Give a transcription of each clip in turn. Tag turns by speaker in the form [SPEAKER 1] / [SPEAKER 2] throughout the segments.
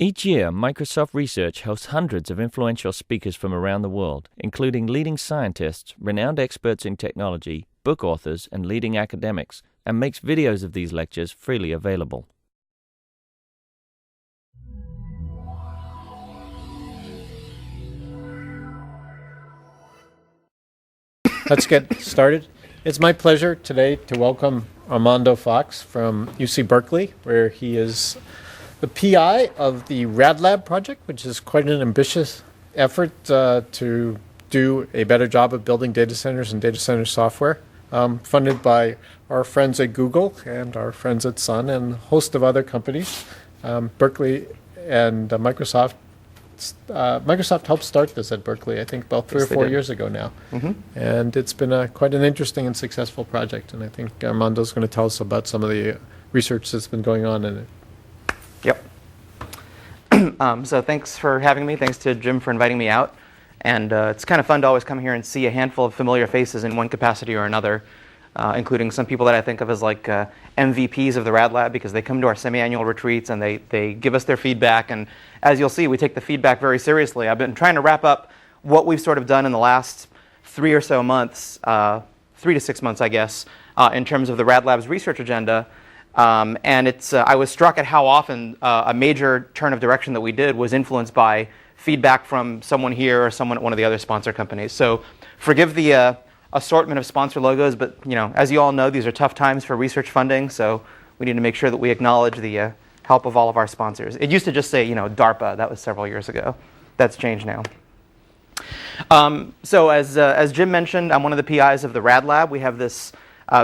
[SPEAKER 1] Each year, Microsoft Research hosts hundreds of influential speakers from around the world, including leading scientists, renowned experts in technology, book authors, and leading academics, and makes videos of these lectures freely available.
[SPEAKER 2] Let's get started. It's my pleasure today to welcome Armando Fox from UC Berkeley, where he is the PI of the RAD Lab project, which is quite an ambitious effort to do a better job of building data centers and data center software, funded by our friends at Google and our friends at Sun and a host of other companies. Berkeley and Microsoft helped start this at Berkeley, I think, about 3 or 4 years ago now. And it's been quite an interesting and successful project. And I think Armando's going to tell us about some of the research that's been going on in it.
[SPEAKER 3] Yep. So thanks for having me. Thanks to Jim for inviting me out. And it's kind of fun to always come here and see a handful of familiar faces in one capacity or another, including some people that I think of as like MVPs of the RAD Lab, because they come to our semi-annual retreats and they give us their feedback. And as you'll see, we take the feedback very seriously. I've been trying to wrap up what we've sort of done in the last 3 or so months, 3 to 6 months, I guess, in terms of the RAD Lab's research agenda. And I was struck at how often a major turn of direction that we did was influenced by feedback from someone here or someone at one of the other sponsor companies. So forgive the assortment of sponsor logos, but as you all know, these are tough times for research funding, so we need to make sure that we acknowledge the help of all of our sponsors. It used to just say, DARPA. That was several years ago. That's changed now. So as Jim mentioned, I'm one of the PIs of the RAD Lab. We have this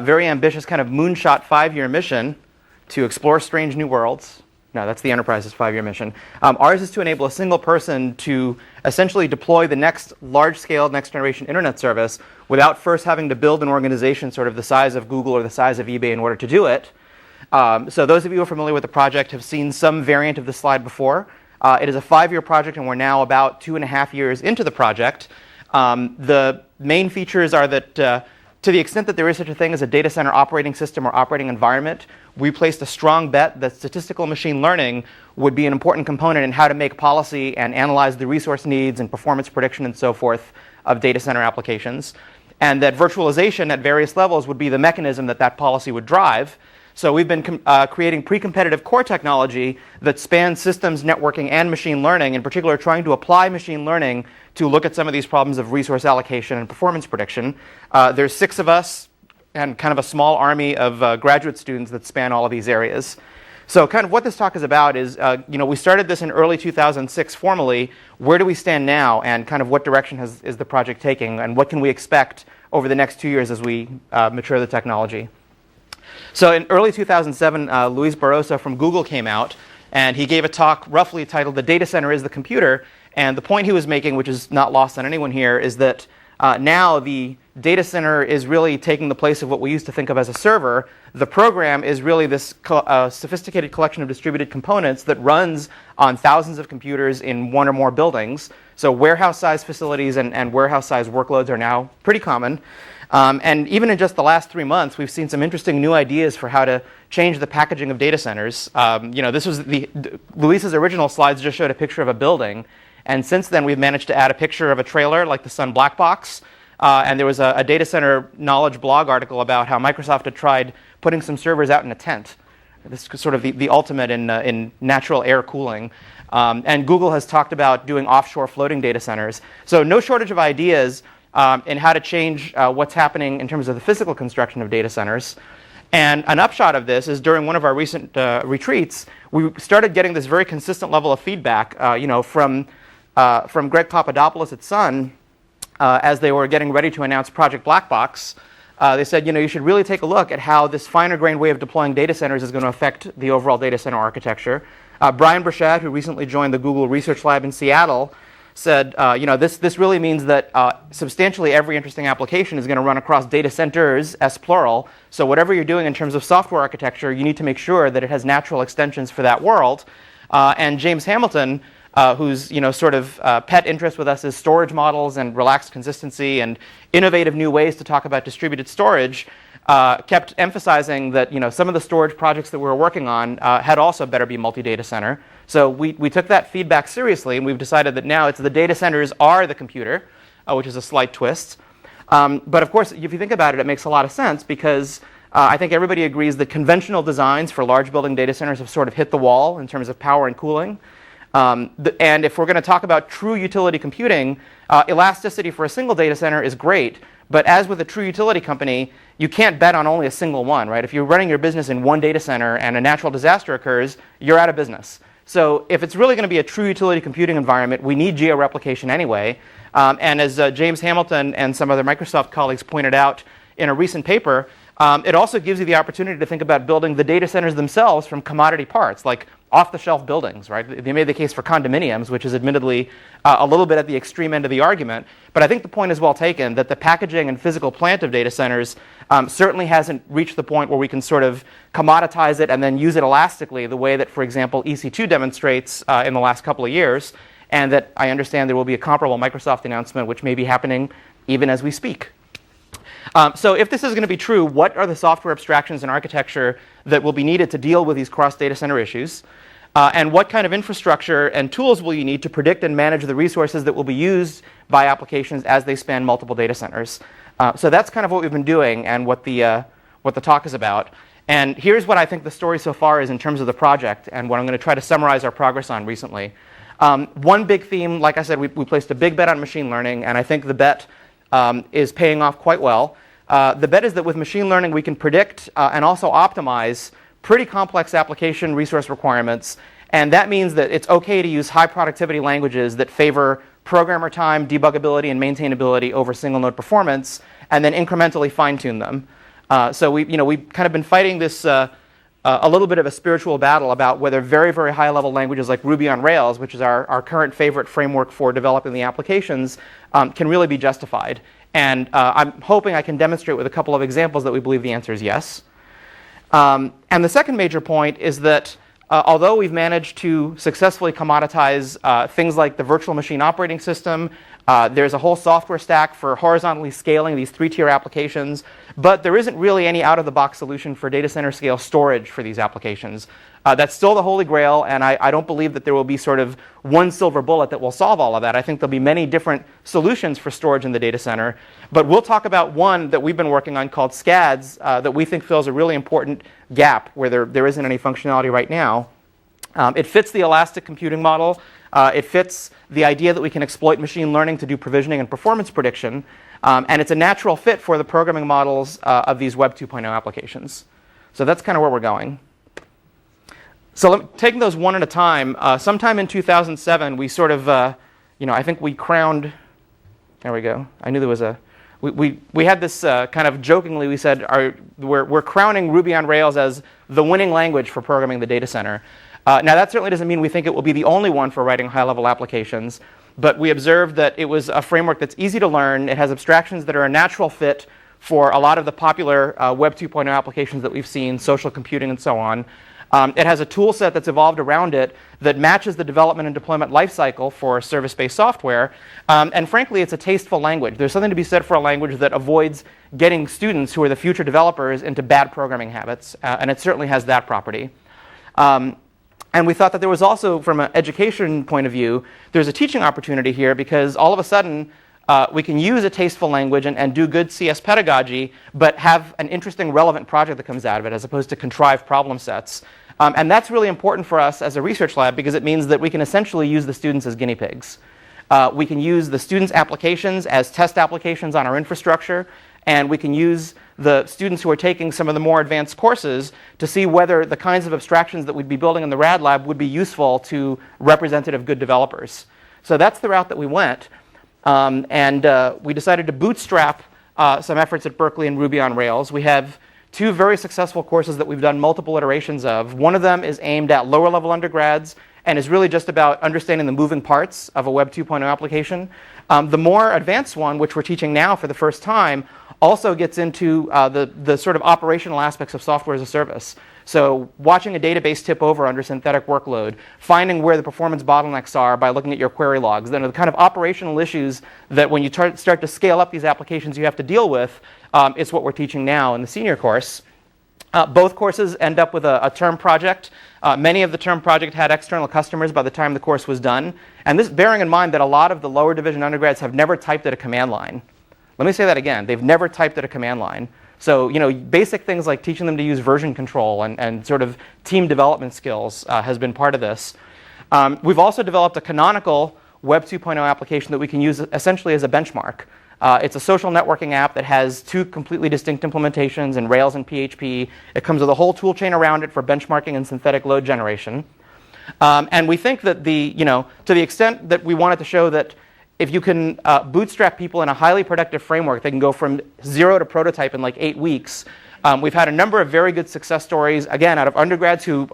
[SPEAKER 3] very ambitious kind of moonshot 5-year mission to explore strange new worlds. No, that's the Enterprise's 5-year mission. Ours is to enable a single person to essentially deploy the next large-scale, next-generation internet service without first having to build an organization sort of the size of Google or the size of eBay in order to do it. So those of you who are familiar with the project have seen some variant of this slide before. It is a 5-year project, and we're now about 2.5 years into the project. The main features are that to the extent that there is such a thing as a data center operating system or operating environment, we placed a strong bet that statistical machine learning would be an important component in how to make policy and analyze the resource needs and performance prediction and so forth of data center applications. And that virtualization at various levels would be the mechanism that policy would drive. So we've been creating pre-competitive core technology that spans systems, networking, and machine learning, in particular trying to apply machine learning to look at some of these problems of resource allocation and performance prediction. There's 6 of us and kind of a small army of graduate students that span all of these areas. So kind of what this talk is about is, we started this in early 2006 formally. Where do we stand now, and kind of what direction is the project taking, and what can we expect over the next 2 years as we mature the technology? So in early 2007, Luis Barroso from Google came out, and he gave a talk roughly titled "The Data Center is the Computer." And the point he was making, which is not lost on anyone here, is that now the data center is really taking the place of what we used to think of as a server. The program is really this sophisticated collection of distributed components that runs on thousands of computers in one or more buildings. So warehouse-sized facilities and warehouse-sized workloads are now pretty common. And even in just the last 3 months, we've seen some interesting new ideas for how to change the packaging of data centers. This was Luis's original slides just showed a picture of a building. And since then, we've managed to add a picture of a trailer like the Sun Black Box. And there was a data center knowledge blog article about how Microsoft had tried putting some servers out in a tent. This is sort of the ultimate in natural air cooling. And Google has talked about doing offshore floating data centers. So no shortage of ideas in how to change what's happening in terms of the physical construction of data centers. And an upshot of this is during one of our recent retreats, we started getting this very consistent level of feedback from Greg Papadopoulos at Sun as they were getting ready to announce Project Black Box. They said, you should really take a look at how this finer-grained way of deploying data centers is going to affect the overall data center architecture. Brian Burchett, who recently joined the Google Research Lab in Seattle, said, this really means that substantially every interesting application is going to run across data centers, S plural. So whatever you're doing in terms of software architecture, you need to make sure that it has natural extensions for that world. And James Hamilton, whose pet interest with us is storage models and relaxed consistency and innovative new ways to talk about distributed storage, kept emphasizing that some of the storage projects that we were working on had also better be multi-data center. So we took that feedback seriously, and we've decided that now it's the data centers are the computer, which is a slight twist. But of course, if you think about it, it makes a lot of sense because I think everybody agrees that conventional designs for large building data centers have sort of hit the wall in terms of power and cooling. And if we're going to talk about true utility computing, elasticity for a single data center is great. But as with a true utility company, you can't bet on only a single one, right? If you're running your business in one data center and a natural disaster occurs, you're out of business. So if it's really going to be a true utility computing environment, we need geo-replication anyway. And as James Hamilton and some other Microsoft colleagues pointed out in a recent paper, it also gives you the opportunity to think about building the data centers themselves from commodity parts, like off-the-shelf buildings, right? They made the case for condominiums, which is admittedly a little bit at the extreme end of the argument. But I think the point is well taken that the packaging and physical plant of data centers certainly hasn't reached the point where we can sort of commoditize it and then use it elastically the way that, for example, EC2 demonstrates in the last couple of years, and that I understand there will be a comparable Microsoft announcement which may be happening even as we speak. So if this is going to be true, what are the software abstractions and architecture that will be needed to deal with these cross-data center issues? And what kind of infrastructure and tools will you need to predict and manage the resources that will be used by applications as they span multiple data centers? So that's kind of what we've been doing and what the talk is about. And here's what I think the story so far is in terms of the project and what I'm going to try to summarize our progress on recently. One big theme, like I said, we placed a big bet on machine learning, and I think the bet is paying off quite well. The bet is that with machine learning we can predict and also optimize pretty complex application resource requirements, and that means that it's okay to use high productivity languages that favor programmer time, debuggability, and maintainability over single node performance, and then incrementally fine-tune them. So we've kind of been fighting this a little bit of a spiritual battle about whether very, very high level languages like Ruby on Rails, which is our current favorite framework for developing the applications, can really be justified. And I'm hoping I can demonstrate with a couple of examples that we believe the answer is yes. And the second major point is that although we've managed to successfully commoditize things like the virtual machine operating system, there's a whole software stack for horizontally scaling these three-tier applications, but there isn't really any out-of-the-box solution for data center scale storage for these applications. That's still the holy grail, and I don't believe that there will be sort of one silver bullet that will solve all of that. I think there'll be many different solutions for storage in the data center, but we'll talk about one that we've been working on called SCADS that we think fills a really important gap where there isn't any functionality right now. It fits the elastic computing model. It fits the idea that we can exploit machine learning to do provisioning and performance prediction. And it's a natural fit for the programming models of these Web 2.0 applications. So that's kind of where we're going. So taking those one at a time, sometime in 2007, we sort of, I think we crowned, there we go. I knew there was a, we had this kind of jokingly, we said, we're crowning Ruby on Rails as the winning language for programming the data center. Now, that certainly doesn't mean we think it will be the only one for writing high-level applications, but we observed that it was a framework that's easy to learn. It has abstractions that are a natural fit for a lot of the popular Web 2.0 applications that we've seen, social computing and so on. It has a tool set that's evolved around it that matches the development and deployment lifecycle for service-based software. And frankly, it's a tasteful language. There's something to be said for a language that avoids getting students who are the future developers into bad programming habits, and it certainly has that property. And we thought that there was also, from an education point of view, there's a teaching opportunity here because all of a sudden we can use a tasteful language and do good CS pedagogy, but have an interesting, relevant project that comes out of it as opposed to contrived problem sets. And that's really important for us as a research lab because it means that we can essentially use the students as guinea pigs. We can use the students' applications as test applications on our infrastructure, and we can use the students who are taking some of the more advanced courses to see whether the kinds of abstractions that we'd be building in the RAD Lab would be useful to representative good developers. So that's the route that we went. And we decided to bootstrap some efforts at Berkeley in Ruby on Rails. We have two very successful courses that we've done multiple iterations of. One of them is aimed at lower level undergrads, and is really just about understanding the moving parts of a Web 2.0 application. The more advanced one, which we're teaching now for the first time, also gets into the sort of operational aspects of software as a service. So watching a database tip over under synthetic workload, finding where the performance bottlenecks are by looking at your query logs, then the kind of operational issues that when you start to scale up these applications you have to deal with, is what we're teaching now in the senior course. Both courses end up with a term project. Many of the term project had external customers by the time the course was done. And this bearing in mind that a lot of the lower division undergrads have never typed at a command line. Let me say that again. They've never typed at a command line. So, basic things like teaching them to use version control and sort of team development skills has been part of this. We've also developed a canonical Web 2.0 application that we can use essentially as a benchmark. It's a social networking app that has two completely distinct implementations in Rails and PHP. It comes with a whole tool chain around it for benchmarking and synthetic load generation. And we think that to the extent that we wanted to show that if you can bootstrap people in a highly productive framework, they can go from zero to prototype in like 8 weeks. We've had a number of very good success stories, again, out of undergrads who,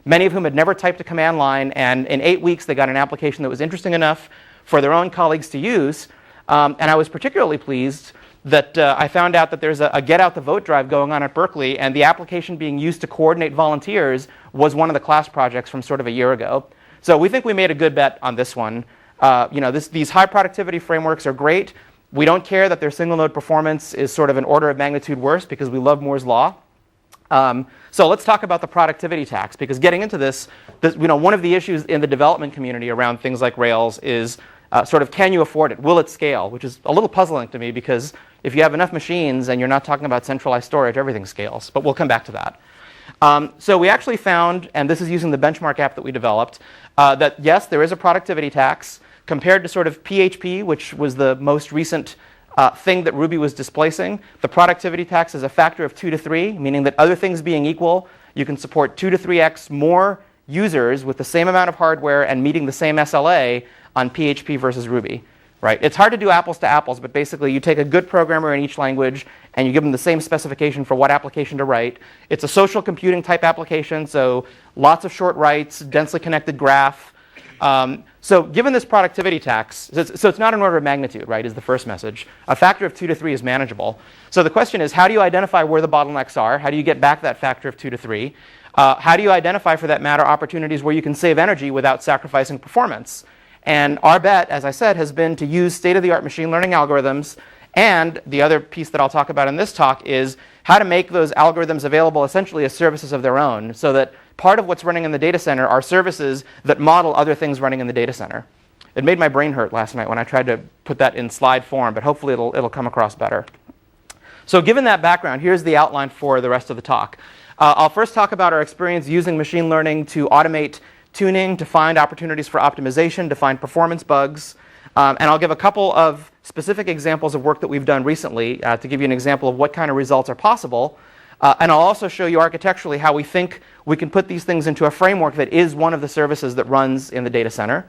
[SPEAKER 3] many of whom had never typed a command line, and in 8 weeks they got an application that was interesting enough for their own colleagues to use. And I was particularly pleased that I found out that there's a Get Out the Vote drive going on at Berkeley, and the application being used to coordinate volunteers was one of the class projects from sort of a year ago. So we think we made a good bet on this one. These high productivity frameworks are great. We don't care that their single node performance is sort of an order of magnitude worse because we love Moore's law. So let's talk about the productivity tax, because getting into this, one of the issues in the development community around things like Rails is sort of, can you afford it? Will it scale? Which is a little puzzling to me, because if you have enough machines and you're not talking about centralized storage, everything scales. But we'll come back to that. So we actually found, and this is using the benchmark app that we developed, that yes, there is a productivity tax compared to sort of PHP, which was the most recent thing that Ruby was displacing. The productivity tax is a factor of 2 to 3, meaning that other things being equal, you can support 2 to 3x more users with the same amount of hardware and meeting the same SLA on PHP versus Ruby. Right? It's hard to do apples to apples, but basically you take a good programmer in each language and you give them the same specification for what application to write. It's a social computing type application, so lots of short writes, densely connected graph. So given this productivity tax, so it's not an order of magnitude, right, is the first message. A factor of 2 to 3 is manageable. So the question is, how do you identify where the bottlenecks are? How do you get back that factor of 2 to 3? How do you identify, for that matter, opportunities where you can save energy without sacrificing performance? And our bet, as I said, has been to use state-of-the-art machine learning algorithms. And the other piece that I'll talk about in this talk is how to make those algorithms available essentially as services of their own, so that part of what's running in the data center are services that model other things running in the data center. It made my brain hurt last night when I tried to put that in slide form, but hopefully it'll come across better. So given that background, here's the outline for the rest of the talk. I'll first talk about our experience using machine learning to automate tuning, to find opportunities for optimization, to find performance bugs. And I'll give a couple of specific examples of work that we've done recently to give you an example of what kind of results are possible. And I'll also show you architecturally how we think we can put these things into a framework that is one of the services that runs in the data center.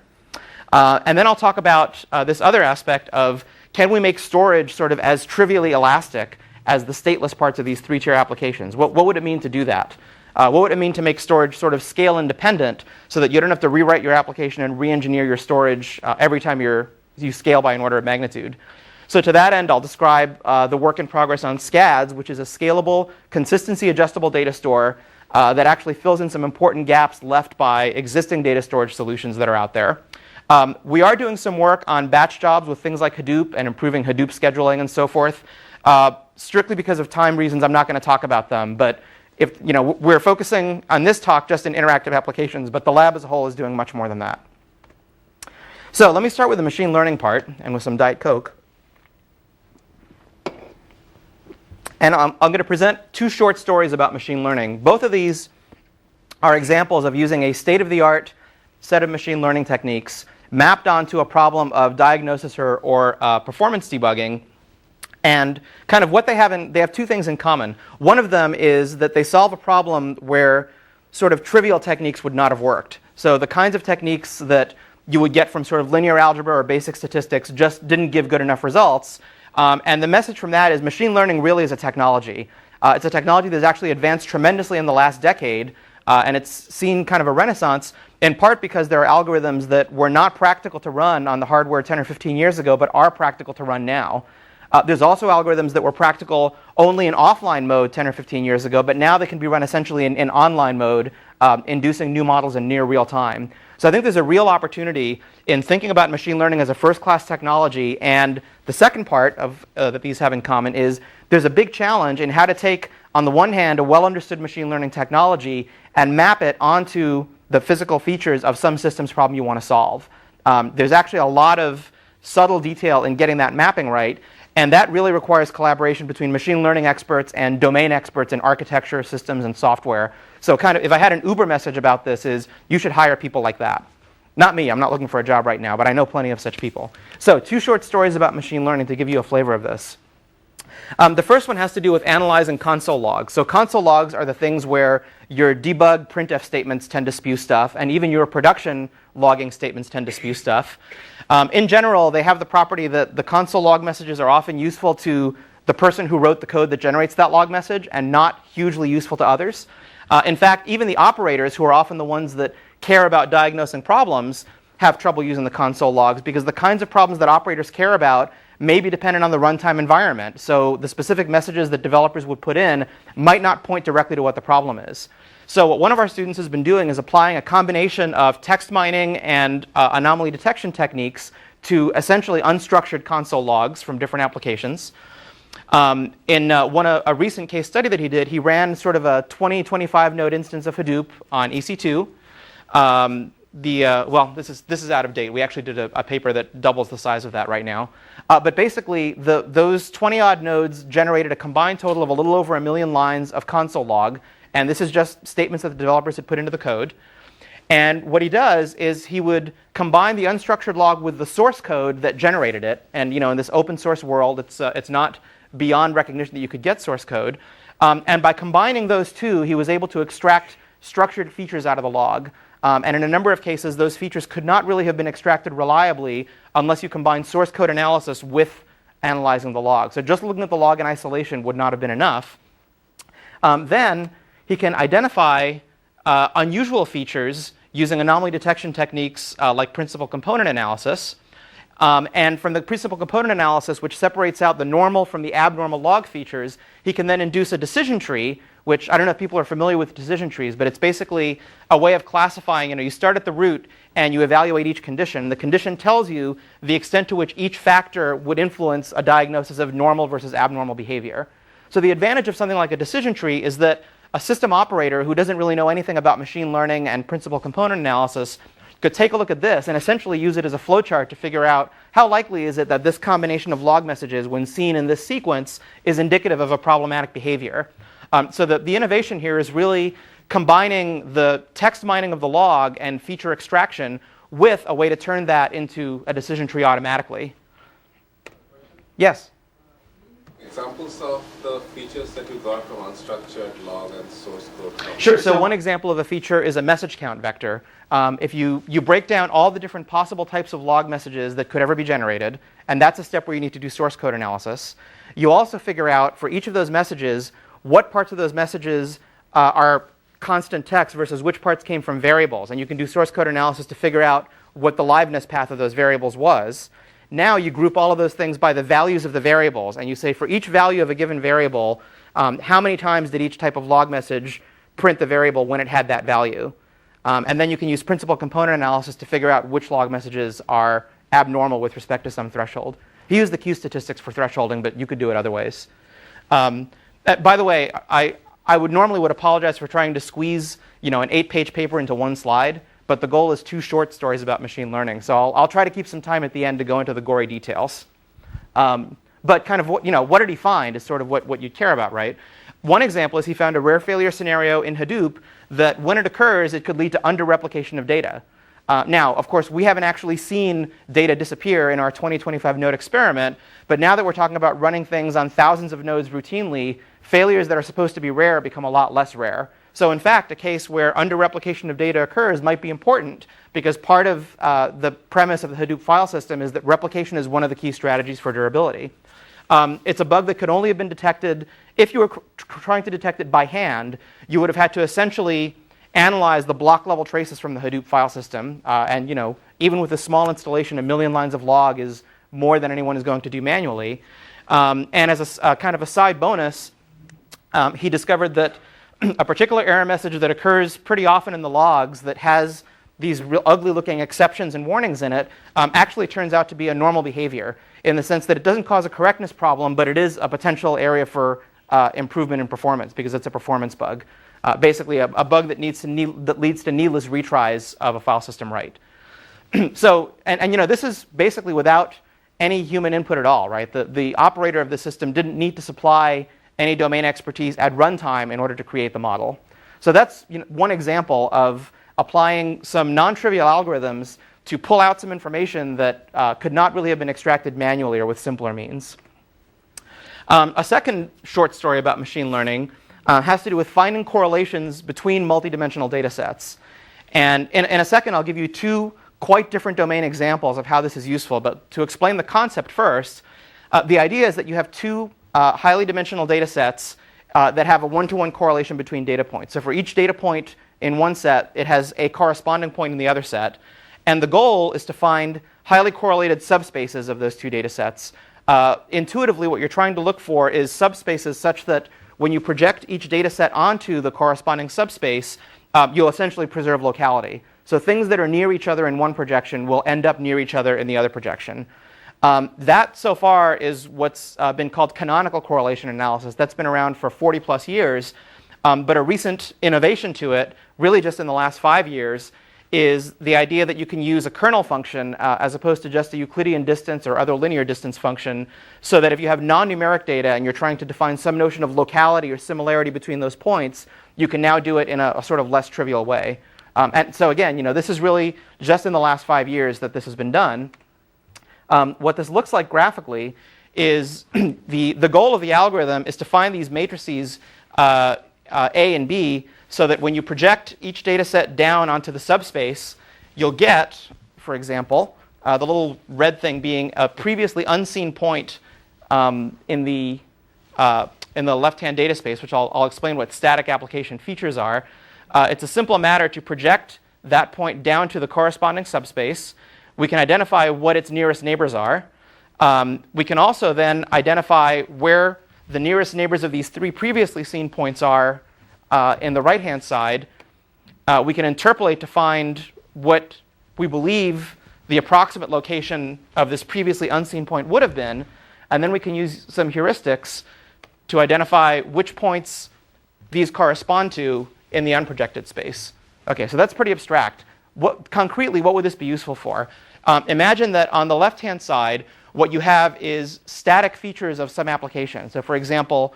[SPEAKER 3] And then I'll talk about this other aspect of, can we make storage sort of as trivially elastic as the stateless parts of these 3-tier applications? What would it mean to do that? What would it mean to make storage sort of scale independent so that you don't have to rewrite your application and re-engineer your storage every time you scale by an order of magnitude? So to that end, I'll describe the work in progress on SCADS, which is a scalable, consistency adjustable data store that actually fills in some important gaps left by existing data storage solutions that are out there. We are doing some work on batch jobs with things like Hadoop and improving Hadoop scheduling and so forth. Strictly because of time reasons, I'm not going to talk about them. But if we're focusing on this talk just in interactive applications, but the lab as a whole is doing much more than that. So let me start with the machine learning part and with some Diet Coke. And I'm going to present 2 short stories about machine learning. Both of these are examples of using a state-of-the-art set of machine learning techniques mapped onto a problem of diagnosis or performance debugging. And kind of what they have 2 things in common. One of them is that they solve a problem where sort of trivial techniques would not have worked. So the kinds of techniques that you would get from sort of linear algebra or basic statistics just didn't give good enough results. And the message from that is machine learning really is a technology. It's a technology that's actually advanced tremendously in the last decade. And it's seen kind of a renaissance, in part because there are algorithms that were not practical to run on the hardware 10 or 15 years ago, but are practical to run now. There's also algorithms that were practical only in offline mode 10 or 15 years ago, but now they can be run essentially in online mode, inducing new models in near real time. So I think there's a real opportunity in thinking about machine learning as a first-class technology. And the second part of that these have in common is there's a big challenge in how to take, on the one hand, a well-understood machine learning technology and map it onto the physical features of some systems problem you want to solve. There's actually a lot of subtle detail in getting that mapping right. And that really requires collaboration between machine learning experts and domain experts in architecture, systems, and software. So kind of, if I had an Uber message about this, is you should hire people like that. Not me, I'm not looking for a job right now, but I know plenty of such people. So 2 short stories about machine learning to give you a flavor of this. The first one has to do with analyzing console logs. So console logs are the things where your debug printf statements tend to spew stuff, and even your production logging statements tend to spew stuff. In general, they have the property that the console log messages are often useful to the person who wrote the code that generates that log message and not hugely useful to others. In fact, even the operators, who are often the ones that care about diagnosing problems, have trouble using the console logs because the kinds of problems that operators care about may be dependent on the runtime environment. So the specific messages that developers would put in might not point directly to what the problem is. So what one of our students has been doing is applying a combination of text mining and anomaly detection techniques to essentially unstructured console logs from different applications. In a recent case study that he did, he ran sort of a 20-25 node instance of Hadoop on EC2. Well, this is out of date. We actually did a paper that doubles the size of that right now. But basically, those 20-odd nodes generated a combined total of a little over 1 million lines of console log. And this is just statements that the developers had put into the code. And what he does is he would combine the unstructured log with the source code that generated it. And in this open source world, it's not beyond recognition that you could get source code. And by combining those two, he was able to extract structured features out of the log. And in a number of cases, those features could not really have been extracted reliably unless you combine source code analysis with analyzing the log. So just looking at the log in isolation would not have been enough. Then he can identify unusual features using anomaly detection techniques like principal component analysis. And from the principal component analysis, which separates out the normal from the abnormal log features, he can then induce a decision tree, which I don't know if people are familiar with decision trees, but it's basically a way of classifying. You start at the root and you evaluate each condition. The condition tells you the extent to which each factor would influence a diagnosis of normal versus abnormal behavior. So the advantage of something like a decision tree is that a system operator who doesn't really know anything about machine learning and principal component analysis could take a look at this and essentially use it as a flowchart to figure out how likely is it that this combination of log messages, when seen in this sequence, is indicative of a problematic behavior. So the innovation here is really combining the text mining of the log and feature extraction with a way to turn that into a decision tree automatically. Yes?
[SPEAKER 4] Examples of the features that you got from unstructured log and source code?
[SPEAKER 3] Sure. So one example of a feature is a message count vector. If you break down all the different possible types of log messages that could ever be generated, and that's a step where you need to do source code analysis, you also figure out for each of those messages what parts of those messages are constant text versus which parts came from variables. And you can do source code analysis to figure out what the liveness path of those variables was. Now you group all of those things by the values of the variables, and you say for each value of a given variable, how many times did each type of log message print the variable when it had that value? And then you can use principal component analysis to figure out which log messages are abnormal with respect to some threshold. He used the Q statistics for thresholding, but you could do it other ways. By the way, I would apologize for trying to squeeze an 8-page paper into one slide. But the goal is 2 short stories about machine learning. So I'll try to keep some time at the end to go into the gory details. But kind of what did he find is sort of what you care about, right? One example is he found a rare failure scenario in Hadoop that when it occurs, it could lead to under-replication of data. Now, of course, we haven't actually seen data disappear in our 20-25 node experiment. But now that we're talking about running things on thousands of nodes routinely, failures that are supposed to be rare become a lot less rare. So in fact, a case where under-replication of data occurs might be important because part of the premise of the Hadoop file system is that replication is one of the key strategies for durability. It's a bug that could only have been detected if you were trying to detect it by hand. You would have had to essentially analyze the block level traces from the Hadoop file system. And even with a small installation, 1 million lines of log is more than anyone is going to do manually. And as a kind of a side bonus, he discovered that a particular error message that occurs pretty often in the logs that has these real ugly looking exceptions and warnings in it actually turns out to be a normal behavior, in the sense that it doesn't cause a correctness problem, but it is a potential area for improvement in performance because it's a performance bug. Basically a bug that leads to needless retries of a file system write. So, and this is basically without any human input at all, right? The operator of the system didn't need to supply any domain expertise at runtime in order to create the model. So that's one example of applying some non-trivial algorithms to pull out some information that could not really have been extracted manually or with simpler means. A second short story about machine learning has to do with finding correlations between multidimensional data sets. And in a second, I'll give you two quite different domain examples of how this is useful. But to explain the concept first, the idea is that you have two highly dimensional data sets that have a one-to-one correlation between data points. So for each data point in one set, it has a corresponding point in the other set. And the goal is to find highly correlated subspaces of those two data sets. Intuitively, what you're trying to look for is subspaces such that when you project each data set onto the corresponding subspace, you'll essentially preserve locality. So things that are near each other in one projection will end up near each other in the other projection. That, so far, is what's been called canonical correlation analysis. That's been around for 40 plus years. But a recent innovation to it, really just in the last 5 years, is the idea that you can use a kernel function as opposed to just a Euclidean distance or other linear distance function, so that if you have non-numeric data and you're trying to define some notion of locality or similarity between those points, you can now do it in a sort of less trivial way. And so again, this is really just in the last 5 years that this has been done. What this looks like graphically is the goal of the algorithm is to find these matrices A and B, so that when you project each data set down onto the subspace, you'll get, for example, the little red thing being a previously unseen point in the left-hand data space, which I'll explain what static application features are. It's a simple matter to project that point down to the corresponding subspace. We can identify what its nearest neighbors are. We can also then identify where the nearest neighbors of these three previously seen points are in the right-hand side. We can interpolate to find what we believe the approximate location of this previously unseen point would have been. And then we can use some heuristics to identify which points these correspond to in the unprojected space. OK, so that's pretty abstract. Concretely, what would this be useful for? Imagine that on the left-hand side, what you have is static features of some application. So for example,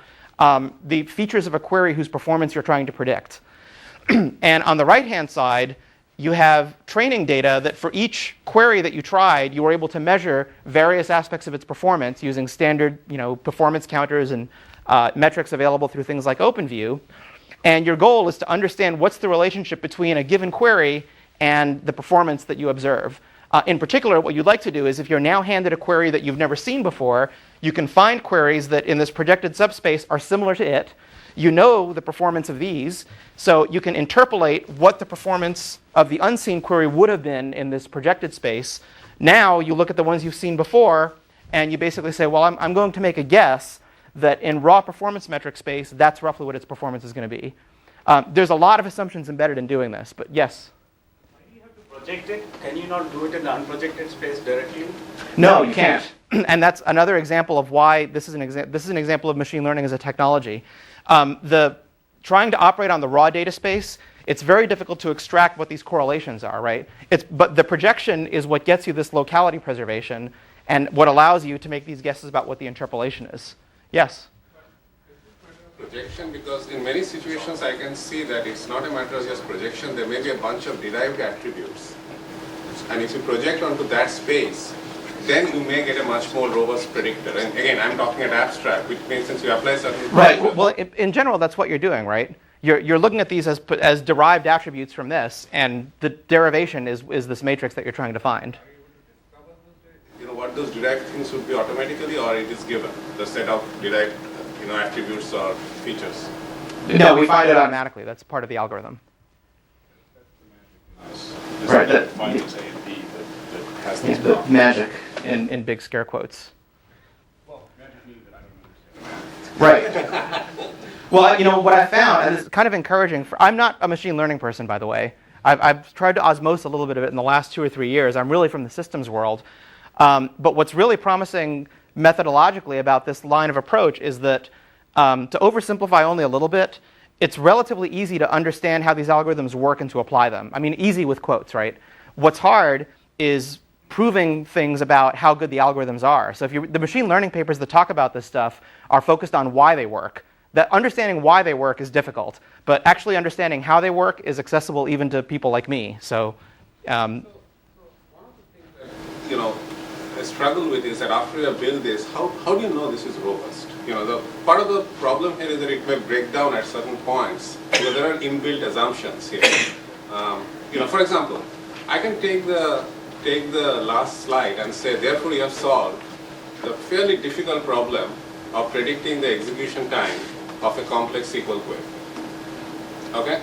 [SPEAKER 3] the features of a query whose performance you're trying to predict. And on the right-hand side, you have training data that for each query that you tried, you were able to measure various aspects of its performance using standard performance counters and metrics available through things like OpenView. And your goal is to understand what's the relationship between a given query and the performance that you observe. In particular, what you'd like to do is if you're now handed a query that you've never seen before, you can find queries that in this projected subspace are similar to it. You know the performance of these, so you can interpolate what the performance of the unseen query would have been in this projected space. Now you look at the ones you've seen before, and you basically say, well, I'm going to make a guess that in raw performance metric space, that's roughly what its performance is going to be. There's a lot of assumptions embedded in doing this, but yes?
[SPEAKER 5] Project it? Can you not do it in the unprojected space directly?
[SPEAKER 3] No, you can't. And that's another example of why this is an example of machine learning as a technology. Trying to operate on the raw data space, it's very difficult to extract what these correlations are, right? But the projection is what gets you this locality preservation and what allows you to make these guesses about what the interpolation is. Yes?
[SPEAKER 4] Projection, because in many situations I can see that it's not a matter of just projection, there may be a bunch of derived attributes. And if you project onto that space, then you may get a much more robust predictor. And again, I'm talking at abstract, which means since you apply certain...
[SPEAKER 3] Right. Well, in general, that's what you're doing, right? You're looking at these as derived attributes from this, and the derivation is this matrix that you're trying to find.
[SPEAKER 4] What those derived things would be automatically, or it is given, the set of derived attributes or features?
[SPEAKER 3] No, we find it automatically. That's part of the algorithm. Right.
[SPEAKER 4] Defines A and B that has these
[SPEAKER 3] The
[SPEAKER 4] problems.
[SPEAKER 3] magic in big scare quotes.
[SPEAKER 4] Well, magic means that I don't understand math.
[SPEAKER 3] Right. Well, you know, what I found, and it's kind of encouraging, I'm not a machine learning person, by the way. I've tried to osmose a little bit of it in the last 2 or 3 years. I'm really from the systems world. But what's really promising methodologically about this line of approach is that, to oversimplify only a little bit, it's relatively easy to understand how these algorithms work and to apply them. I mean, easy with quotes, right? What's hard is proving things about how good the algorithms are. So the machine learning papers that talk about this stuff are focused on why they work. That understanding why they work is difficult, but actually understanding how they work is accessible even to people like me. So,
[SPEAKER 4] One of the things that I struggle with is that after you build this, how do you know this is robust? The part of the problem here is that it may break down at certain points because there are inbuilt assumptions here. For example, I can take the last slide and say, therefore you have solved the fairly difficult problem of predicting the execution time of a complex SQL query. Okay?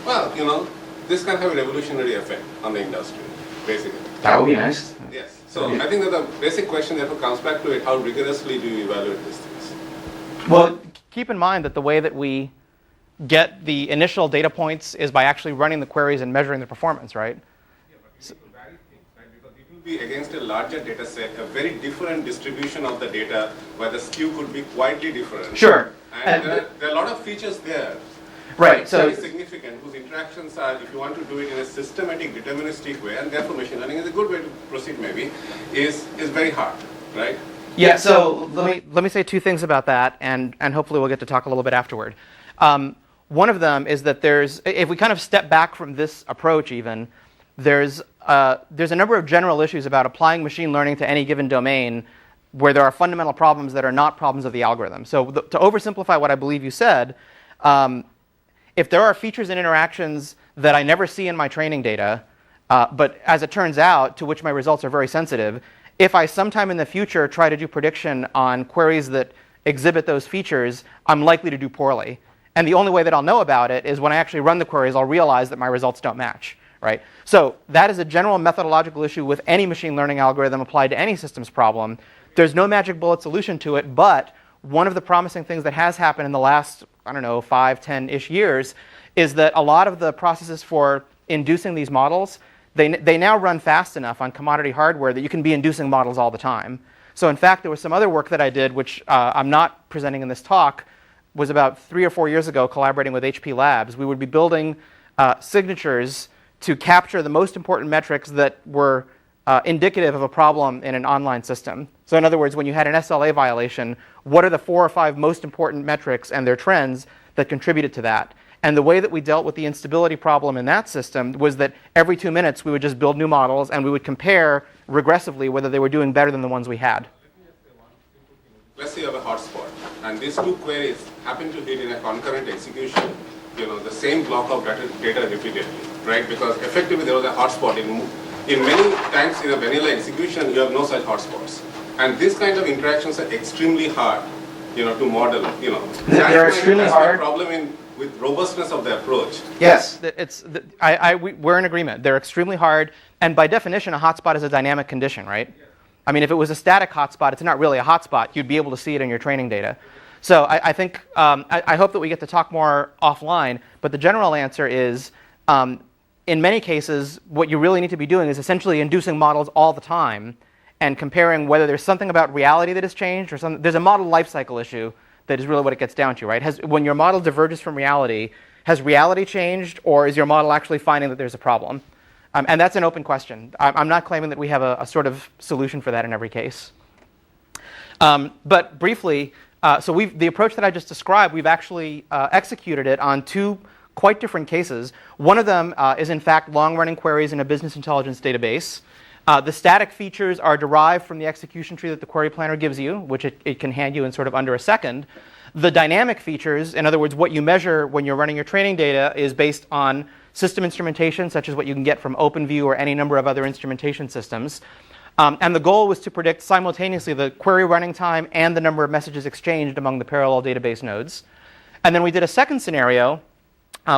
[SPEAKER 4] Well, this can have a revolutionary effect on the industry, basically.
[SPEAKER 3] that would be nice.
[SPEAKER 4] Yes. So I think that the basic question therefore comes back to it, how rigorously do you evaluate these things?
[SPEAKER 3] Well, keep in mind that the way that we get the initial data points is by actually running the queries and measuring the performance, right?
[SPEAKER 4] Yeah, but we need to vary things, right? Because it will be against a larger data set, a very different distribution of the data, where the skew could be quietly different.
[SPEAKER 3] Sure.
[SPEAKER 4] And there are a lot of features there.
[SPEAKER 3] Right. So
[SPEAKER 4] Very significant, whose interactions are, if you want to do it in a systematic, deterministic way, and therefore machine learning is a good way to proceed maybe, is very hard, right?
[SPEAKER 3] yeah. So let me say 2 things about that, and hopefully we'll get to talk a little bit afterward. One of them is that if we kind of step back from this approach even, there's a number of general issues about applying machine learning to any given domain where there are fundamental problems that are not problems of the algorithm. So to oversimplify what I believe you said, if there are features and interactions that I never see in my training data, but as it turns out, to which my results are very sensitive, if I sometime in the future try to do prediction on queries that exhibit those features, I'm likely to do poorly. And the only way that I'll know about it is when I actually run the queries, I'll realize that my results don't match, right? So that is a general methodological issue with any machine learning algorithm applied to any systems problem. There's no magic bullet solution to it, but one of the promising things that has happened in the last, 5, 10-ish years is that a lot of the processes for inducing these models, they now run fast enough on commodity hardware that you can be inducing models all the time. So in fact, there was some other work that I did, which I'm not presenting in this talk, was about 3 or 4 years ago collaborating with HP Labs. We would be building signatures to capture the most important metrics that were indicative of a problem in an online system. So in other words, when you had an SLA violation, what are the 4 or 5 most important metrics and their trends that contributed to that? And the way that we dealt with the instability problem in that system was that every 2 minutes we would just build new models and we would compare regressively whether they were doing better than the ones we had.
[SPEAKER 4] Let's say you have a hotspot, and these 2 queries happen to hit in a concurrent execution, the same block of data repeatedly, right? Because effectively there was a hotspot. In many times in a vanilla execution, you have no such hotspots. And these kind of interactions are extremely hard, to model,
[SPEAKER 3] They're extremely hard.
[SPEAKER 4] That's the problem with robustness of the approach.
[SPEAKER 3] Yes, we're in agreement. They're extremely hard, and by definition, a hotspot is a dynamic condition, right? I mean, if it was a static hotspot, it's not really a hotspot. You'd be able to see it in your training data. So I think, I hope that we get to talk more offline, but the general answer is, in many cases, what you really need to be doing is essentially inducing models all the time and comparing whether there's something about reality that has changed or something. There's a model lifecycle issue that is really what it gets down to, right? When your model diverges from reality, has reality changed, or is your model actually finding that there's a problem? And that's an open question. I'm not claiming that we have a sort of solution for that in every case. But briefly, so the approach that I just described, we've actually executed it on 2 quite different cases. One of them is in fact long-running queries in a business intelligence database. The static features are derived from the execution tree that the query planner gives you, which it can hand you in sort of under a second. The dynamic features, in other words, what you measure when you're running your training data, is based on system instrumentation, such as what you can get from OpenView or any number of other instrumentation systems. And the goal was to predict simultaneously the query running time and the number of messages exchanged among the parallel database nodes. And then we did a second scenario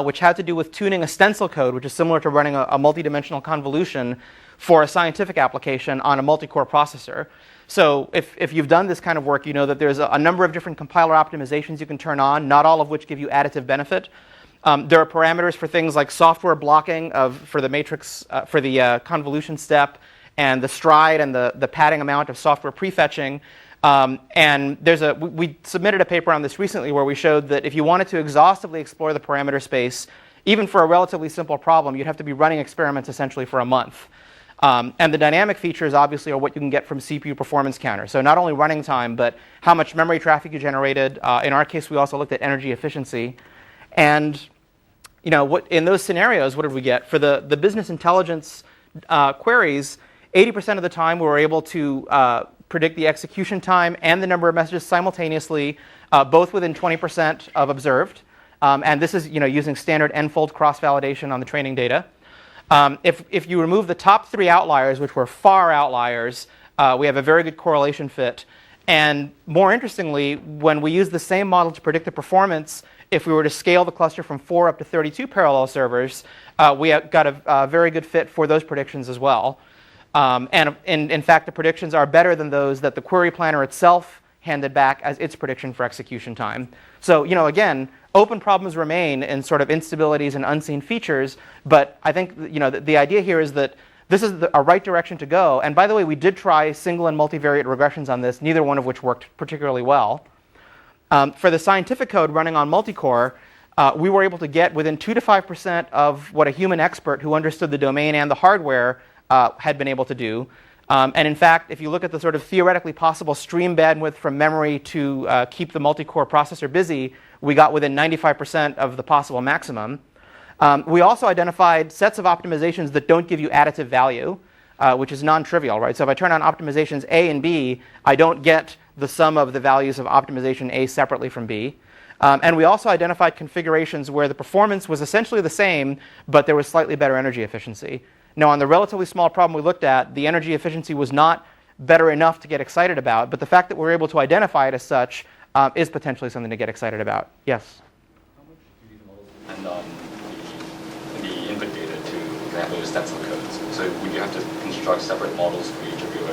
[SPEAKER 3] which had to do with tuning a stencil code, which is similar to running a multi-dimensional convolution for a scientific application on a multi-core processor. So if you've done this kind of work, you know that there's a number of different compiler optimizations you can turn on, not all of which give you additive benefit. There are parameters for things like software blocking for the matrix, for the convolution step, and the stride and the padding amount of software prefetching. And we submitted a paper on this recently where we showed that if you wanted to exhaustively explore the parameter space, even for a relatively simple problem, you'd have to be running experiments essentially for a month. And the dynamic features obviously are what you can get from CPU performance counter. So not only running time, but how much memory traffic you generated. In our case, we also looked at energy efficiency. And in those scenarios, what did we get? For the business intelligence queries, 80% of the time we were able to predict the execution time and the number of messages simultaneously, both within 20% of observed. And this is using standard n-fold cross-validation on the training data. If you remove the top 3 outliers, which were far outliers, we have a very good correlation fit. And more interestingly, when we use the same model to predict the performance, if we were to scale the cluster from 4 up to 32 parallel servers, we got a very good fit for those predictions as well. And in fact, the predictions are better than those that the query planner itself handed back as its prediction for execution time. So, again, open problems remain in sort of instabilities and unseen features, but I think the idea here is that this is a right direction to go. And by the way, we did try single and multivariate regressions on this, neither one of which worked particularly well. For the scientific code running on Multicore, we were able to get within 2 to 5% of what a human expert who understood the domain and the hardware had been able to do. And in fact, if you look at the sort of theoretically possible stream bandwidth from memory to keep the multi-core processor busy, we got within 95% of the possible maximum. We also identified sets of optimizations that don't give you additive value, which is non-trivial, right? So if I turn on optimizations A and B, I don't get the sum of the values of optimization A separately from B. And we also identified configurations where the performance was essentially the same, but there was slightly better energy efficiency. Now, on the relatively small problem we looked at, the energy efficiency was not better enough to get excited about, but the fact that we're able to identify it as such is potentially something to get excited about. Yes?
[SPEAKER 6] How much do these models depend on the input data to grant those stencil codes? So would you have to construct separate models for each of your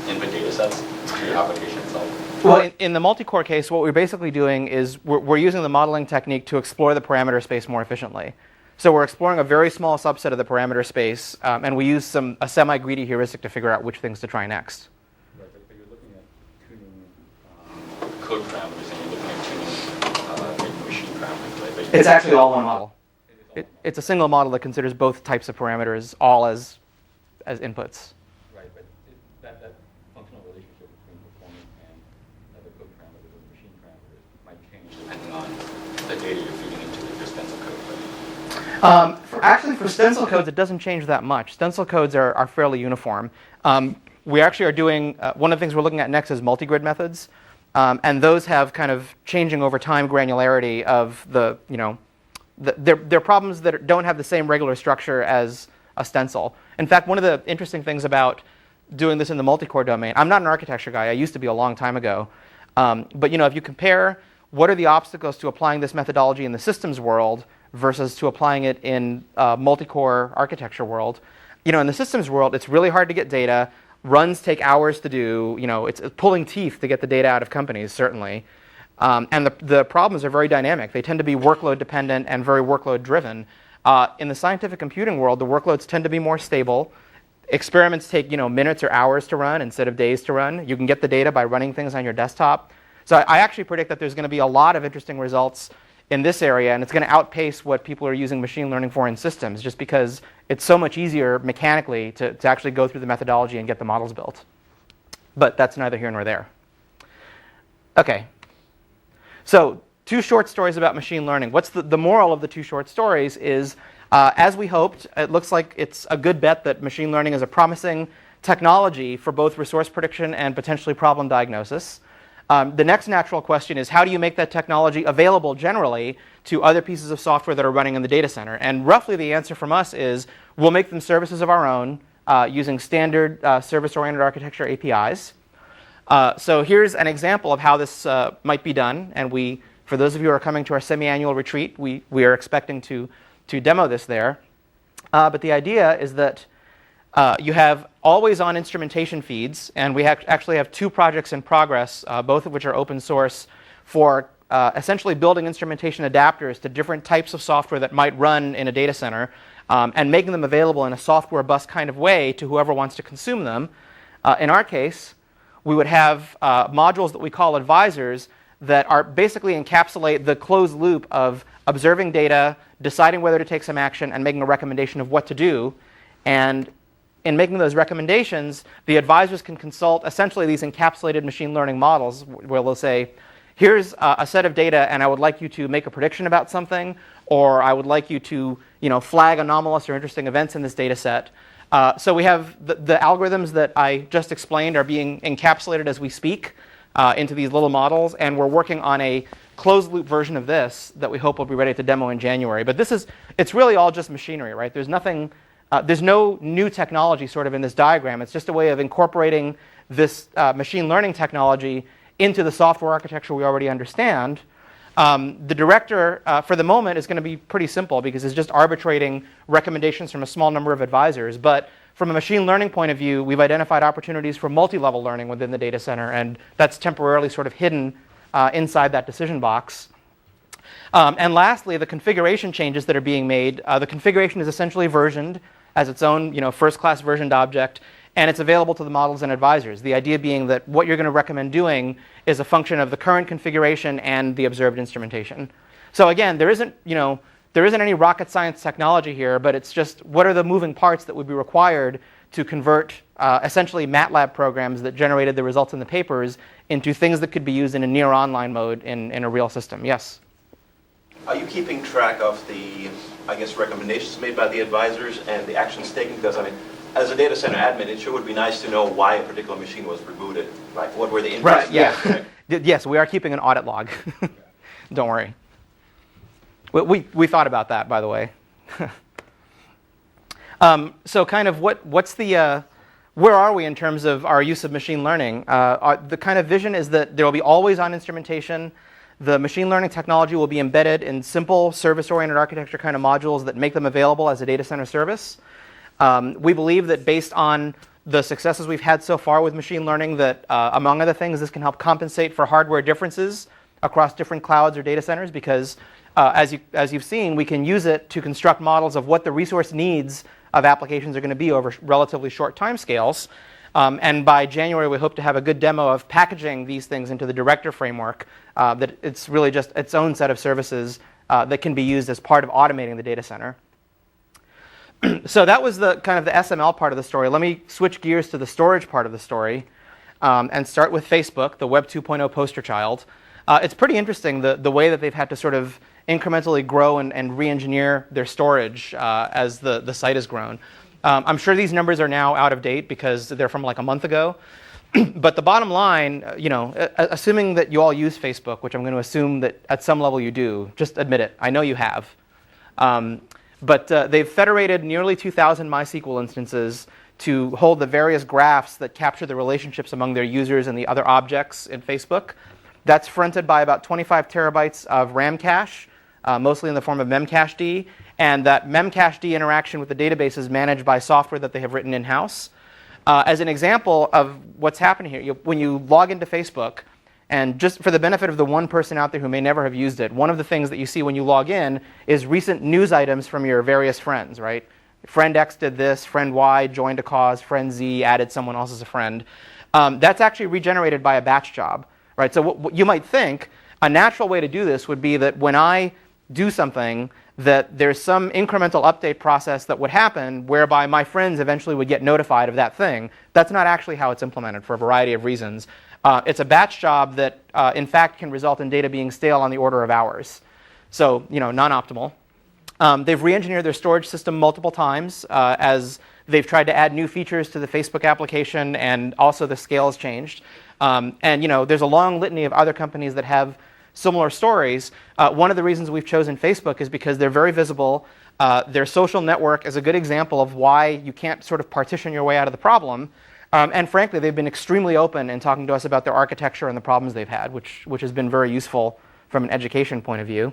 [SPEAKER 6] input data sets to your application itself?
[SPEAKER 3] Well, in the multi-core case, what we're basically doing is we're using the modeling technique to explore the parameter space more efficiently. So we're exploring a very small subset of the parameter space, and we use a semi-greedy heuristic to figure out which things to try next.
[SPEAKER 6] Right, but you're looking at tuning code parameters, and you're looking at tuning machine parameters, right?
[SPEAKER 3] It's actually all one model. It's a single model that considers both types of parameters all as inputs.
[SPEAKER 6] Right, but that functional relationship between performance and the code parameters or machine parameters might change depending on the data you're feeding into your stencil code.
[SPEAKER 3] Actually, for stencil codes, it doesn't change that much. Stencil codes are fairly uniform. We actually are doing, one of the things we're looking at next is multi-grid methods. And those have kind of changing over time granularity of they're problems that don't have the same regular structure as a stencil. In fact, one of the interesting things about doing this in the multi-core domain, I'm not an architecture guy. I used to be a long time ago. But if you compare what are the obstacles to applying this methodology in the systems world versus to applying it in multi-core architecture world. In the systems world, it's really hard to get data. Runs take hours to do. It's pulling teeth to get the data out of companies, certainly. And the problems are very dynamic. They tend to be workload dependent and very workload driven. In the scientific computing world, the workloads tend to be more stable. Experiments take minutes or hours to run instead of days to run. You can get the data by running things on your desktop. So I actually predict that there's going to be a lot of interesting results in this area, and it's going to outpace what people are using machine learning for in systems, just because it's so much easier mechanically to actually go through the methodology and get the models built. But that's neither here nor there. Okay. So 2 short stories about machine learning. What's the moral of the 2 short stories is, as we hoped, it looks like it's a good bet that machine learning is a promising technology for both resource prediction and potentially problem diagnosis. The next natural question is, how do you make that technology available generally to other pieces of software that are running in the data center? And roughly the answer from us is, we'll make them services of our own using standard service-oriented architecture APIs. So here's an example of how this might be done. And we For those of you who are coming to our semi-annual retreat, we are expecting to demo this there. But the idea is that you have always-on instrumentation feeds, and we actually have 2 projects in progress, both of which are open source, for essentially building instrumentation adapters to different types of software that might run in a data center, and making them available in a software bus kind of way to whoever wants to consume them. In our case, we would have modules that we call advisors that are basically encapsulate the closed loop of observing data, deciding whether to take some action, and making a recommendation of what to do. And in making those recommendations, the advisors can consult essentially these encapsulated machine learning models where they'll say, here's a set of data, and I would like you to make a prediction about something, or I would like you to flag anomalous or interesting events in this data set. So we have the algorithms that I just explained are being encapsulated as we speak into these little models, and we're working on a closed loop version of this that we hope will be ready to demo in January. But it's really all just machinery, right? There's nothing, there's no new technology sort of in this diagram. It's just a way of incorporating this machine learning technology into the software architecture we already understand. The director, for the moment, is going to be pretty simple because it's just arbitrating recommendations from a small number of advisors. But from a machine learning point of view, we've identified opportunities for multi-level learning within the data center, and that's temporarily sort of hidden inside that decision box. And lastly, the configuration changes that are being made. The configuration is essentially versioned as its own first-class versioned object, and it's available to the models and advisors. The idea being that what you're going to recommend doing is a function of the current configuration and the observed instrumentation. So again, there isn't any rocket science technology here, but it's just what are the moving parts that would be required to convert essentially MATLAB programs that generated the results in the papers into things that could be used in a near online mode in a real system. Yes?
[SPEAKER 7] Are you keeping track of the, recommendations made by the advisors and the actions taken? Because, as a data center admin, it sure would be nice to know why a particular machine was rebooted. Like, what were the inputs?
[SPEAKER 3] Right, yeah. Yes, we are keeping an audit log. Don't worry. We thought about that, by the way. So kind of what's the, where are we in terms of our use of machine learning? The kind of vision is that there will be always-on instrumentation. The machine learning technology will be embedded in simple service-oriented architecture kind of modules that make them available as a data center service. We believe that based on the successes we've had so far with machine learning that, among other things, this can help compensate for hardware differences across different clouds or data centers because, as you've seen, we can use it to construct models of what the resource needs of applications are going to be over relatively short timescales. And by January, we hope to have a good demo of packaging these things into the director framework, that it's really just its own set of services that can be used as part of automating the data center. So that was the kind of the SML part of the story. Let me switch gears to the storage part of the story and start with Facebook, the Web 2.0 poster child. It's pretty interesting the way that they've had to sort of incrementally grow and re-engineer their storage as the site has grown. I'm sure these numbers are now out of date because they're from like a month ago. But the bottom line, assuming that you all use Facebook, which I'm going to assume that at some level you do, just admit it. I know you have. But they've federated nearly 2,000 MySQL instances to hold the various graphs that capture the relationships among their users and the other objects in Facebook. That's fronted by about 25 terabytes of RAM cache, mostly in the form of memcached, and that memcached interaction with the database is managed by software that they have written in-house. As an example of what's happening here, when you log into Facebook, and just for the benefit of the one person out there who may never have used it, one of the things that you see when you log in is recent news items from your various friends, right? Friend X did this, friend Y joined a cause, friend Z added someone else as a friend. That's actually regenerated by a batch job, right? So what you might think, a natural way to do this would be that when I do something, that there's some incremental update process that would happen whereby my friends eventually would get notified of that thing. That's not actually how it's implemented for a variety of reasons. It's a batch job that, in fact, can result in data being stale on the order of hours. So, non-optimal. They've re-engineered their storage system multiple times as they've tried to add new features to the Facebook application, and also the scale has changed. And, there's a long litany of other companies that have similar stories. One of the reasons we've chosen Facebook is because they're very visible. Their social network is a good example of why you can't sort of partition your way out of the problem. And frankly, they've been extremely open in talking to us about their architecture and the problems they've had, which has been very useful from an education point of view.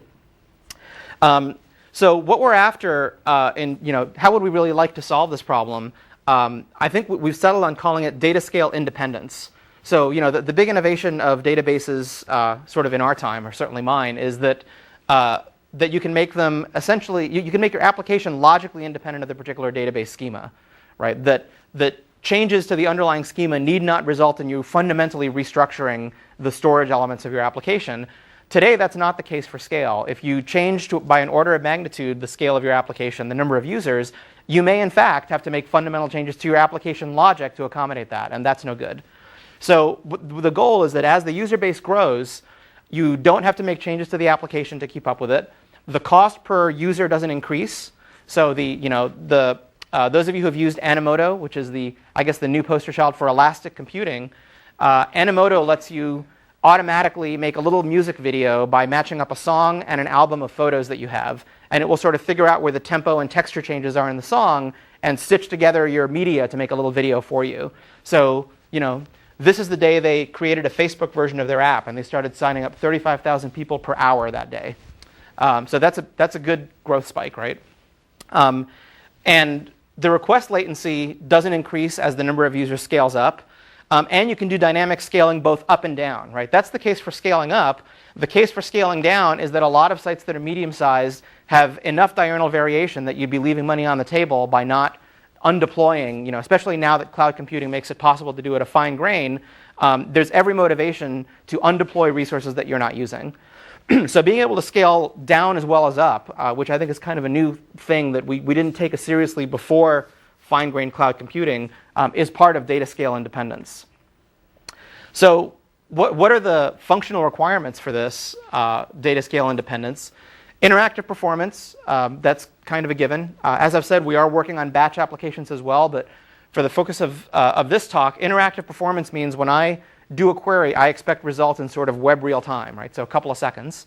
[SPEAKER 3] So what we're after, how would we really like to solve this problem? I think we've settled on calling it data scale independence. So the big innovation of databases, sort of in our time, or certainly mine, is that that you can make them essentially, you can make your application logically independent of the particular database schema, right? That changes to the underlying schema need not result in you fundamentally restructuring the storage elements of your application. Today, that's not the case for scale. If you change by an order of magnitude the scale of your application, the number of users, you may in fact have to make fundamental changes to your application logic to accommodate that, and that's no good. So the goal is that as the user base grows, you don't have to make changes to the application to keep up with it. The cost per user doesn't increase. So those of you who have used Animoto, which is the new poster child for elastic computing, Animoto lets you automatically make a little music video by matching up a song and an album of photos that you have, and it will sort of figure out where the tempo and texture changes are in the song and stitch together your media to make a little video for you. So this is the day they created a Facebook version of their app, and they started signing up 35,000 people per hour that day. So that's a good growth spike, right? And the request latency doesn't increase as the number of users scales up. And you can do dynamic scaling both up and down, right? That's the case for scaling up. The case for scaling down is that a lot of sites that are medium-sized have enough diurnal variation that you'd be leaving money on the table by not undeploying, especially now that cloud computing makes it possible to do it a fine grain. There's every motivation to undeploy resources that you're not using. So being able to scale down as well as up, which I think is kind of a new thing that we didn't take as seriously before fine-grained cloud computing, is part of data scale independence. So what are the functional requirements for this data scale independence? Interactive performance, that's kind of a given. As I've said, we are working on batch applications as well, but for the focus of this talk, interactive performance means when I do a query, I expect results in sort of web real time, right? So a couple of seconds.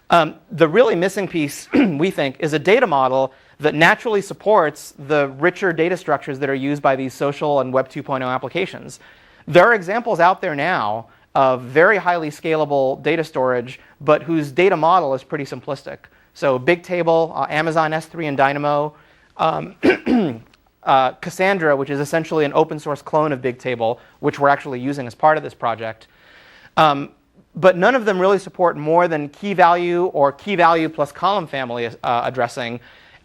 [SPEAKER 3] The really missing piece, we think, is a data model that naturally supports the richer data structures that are used by these social and Web 2.0 applications. There are examples out there now of very highly scalable data storage, but whose data model is pretty simplistic. So Bigtable, Amazon S3 and Dynamo, Cassandra, which is essentially an open source clone of Bigtable, which we're actually using as part of this project. But none of them really support more than key value or key value plus column family addressing.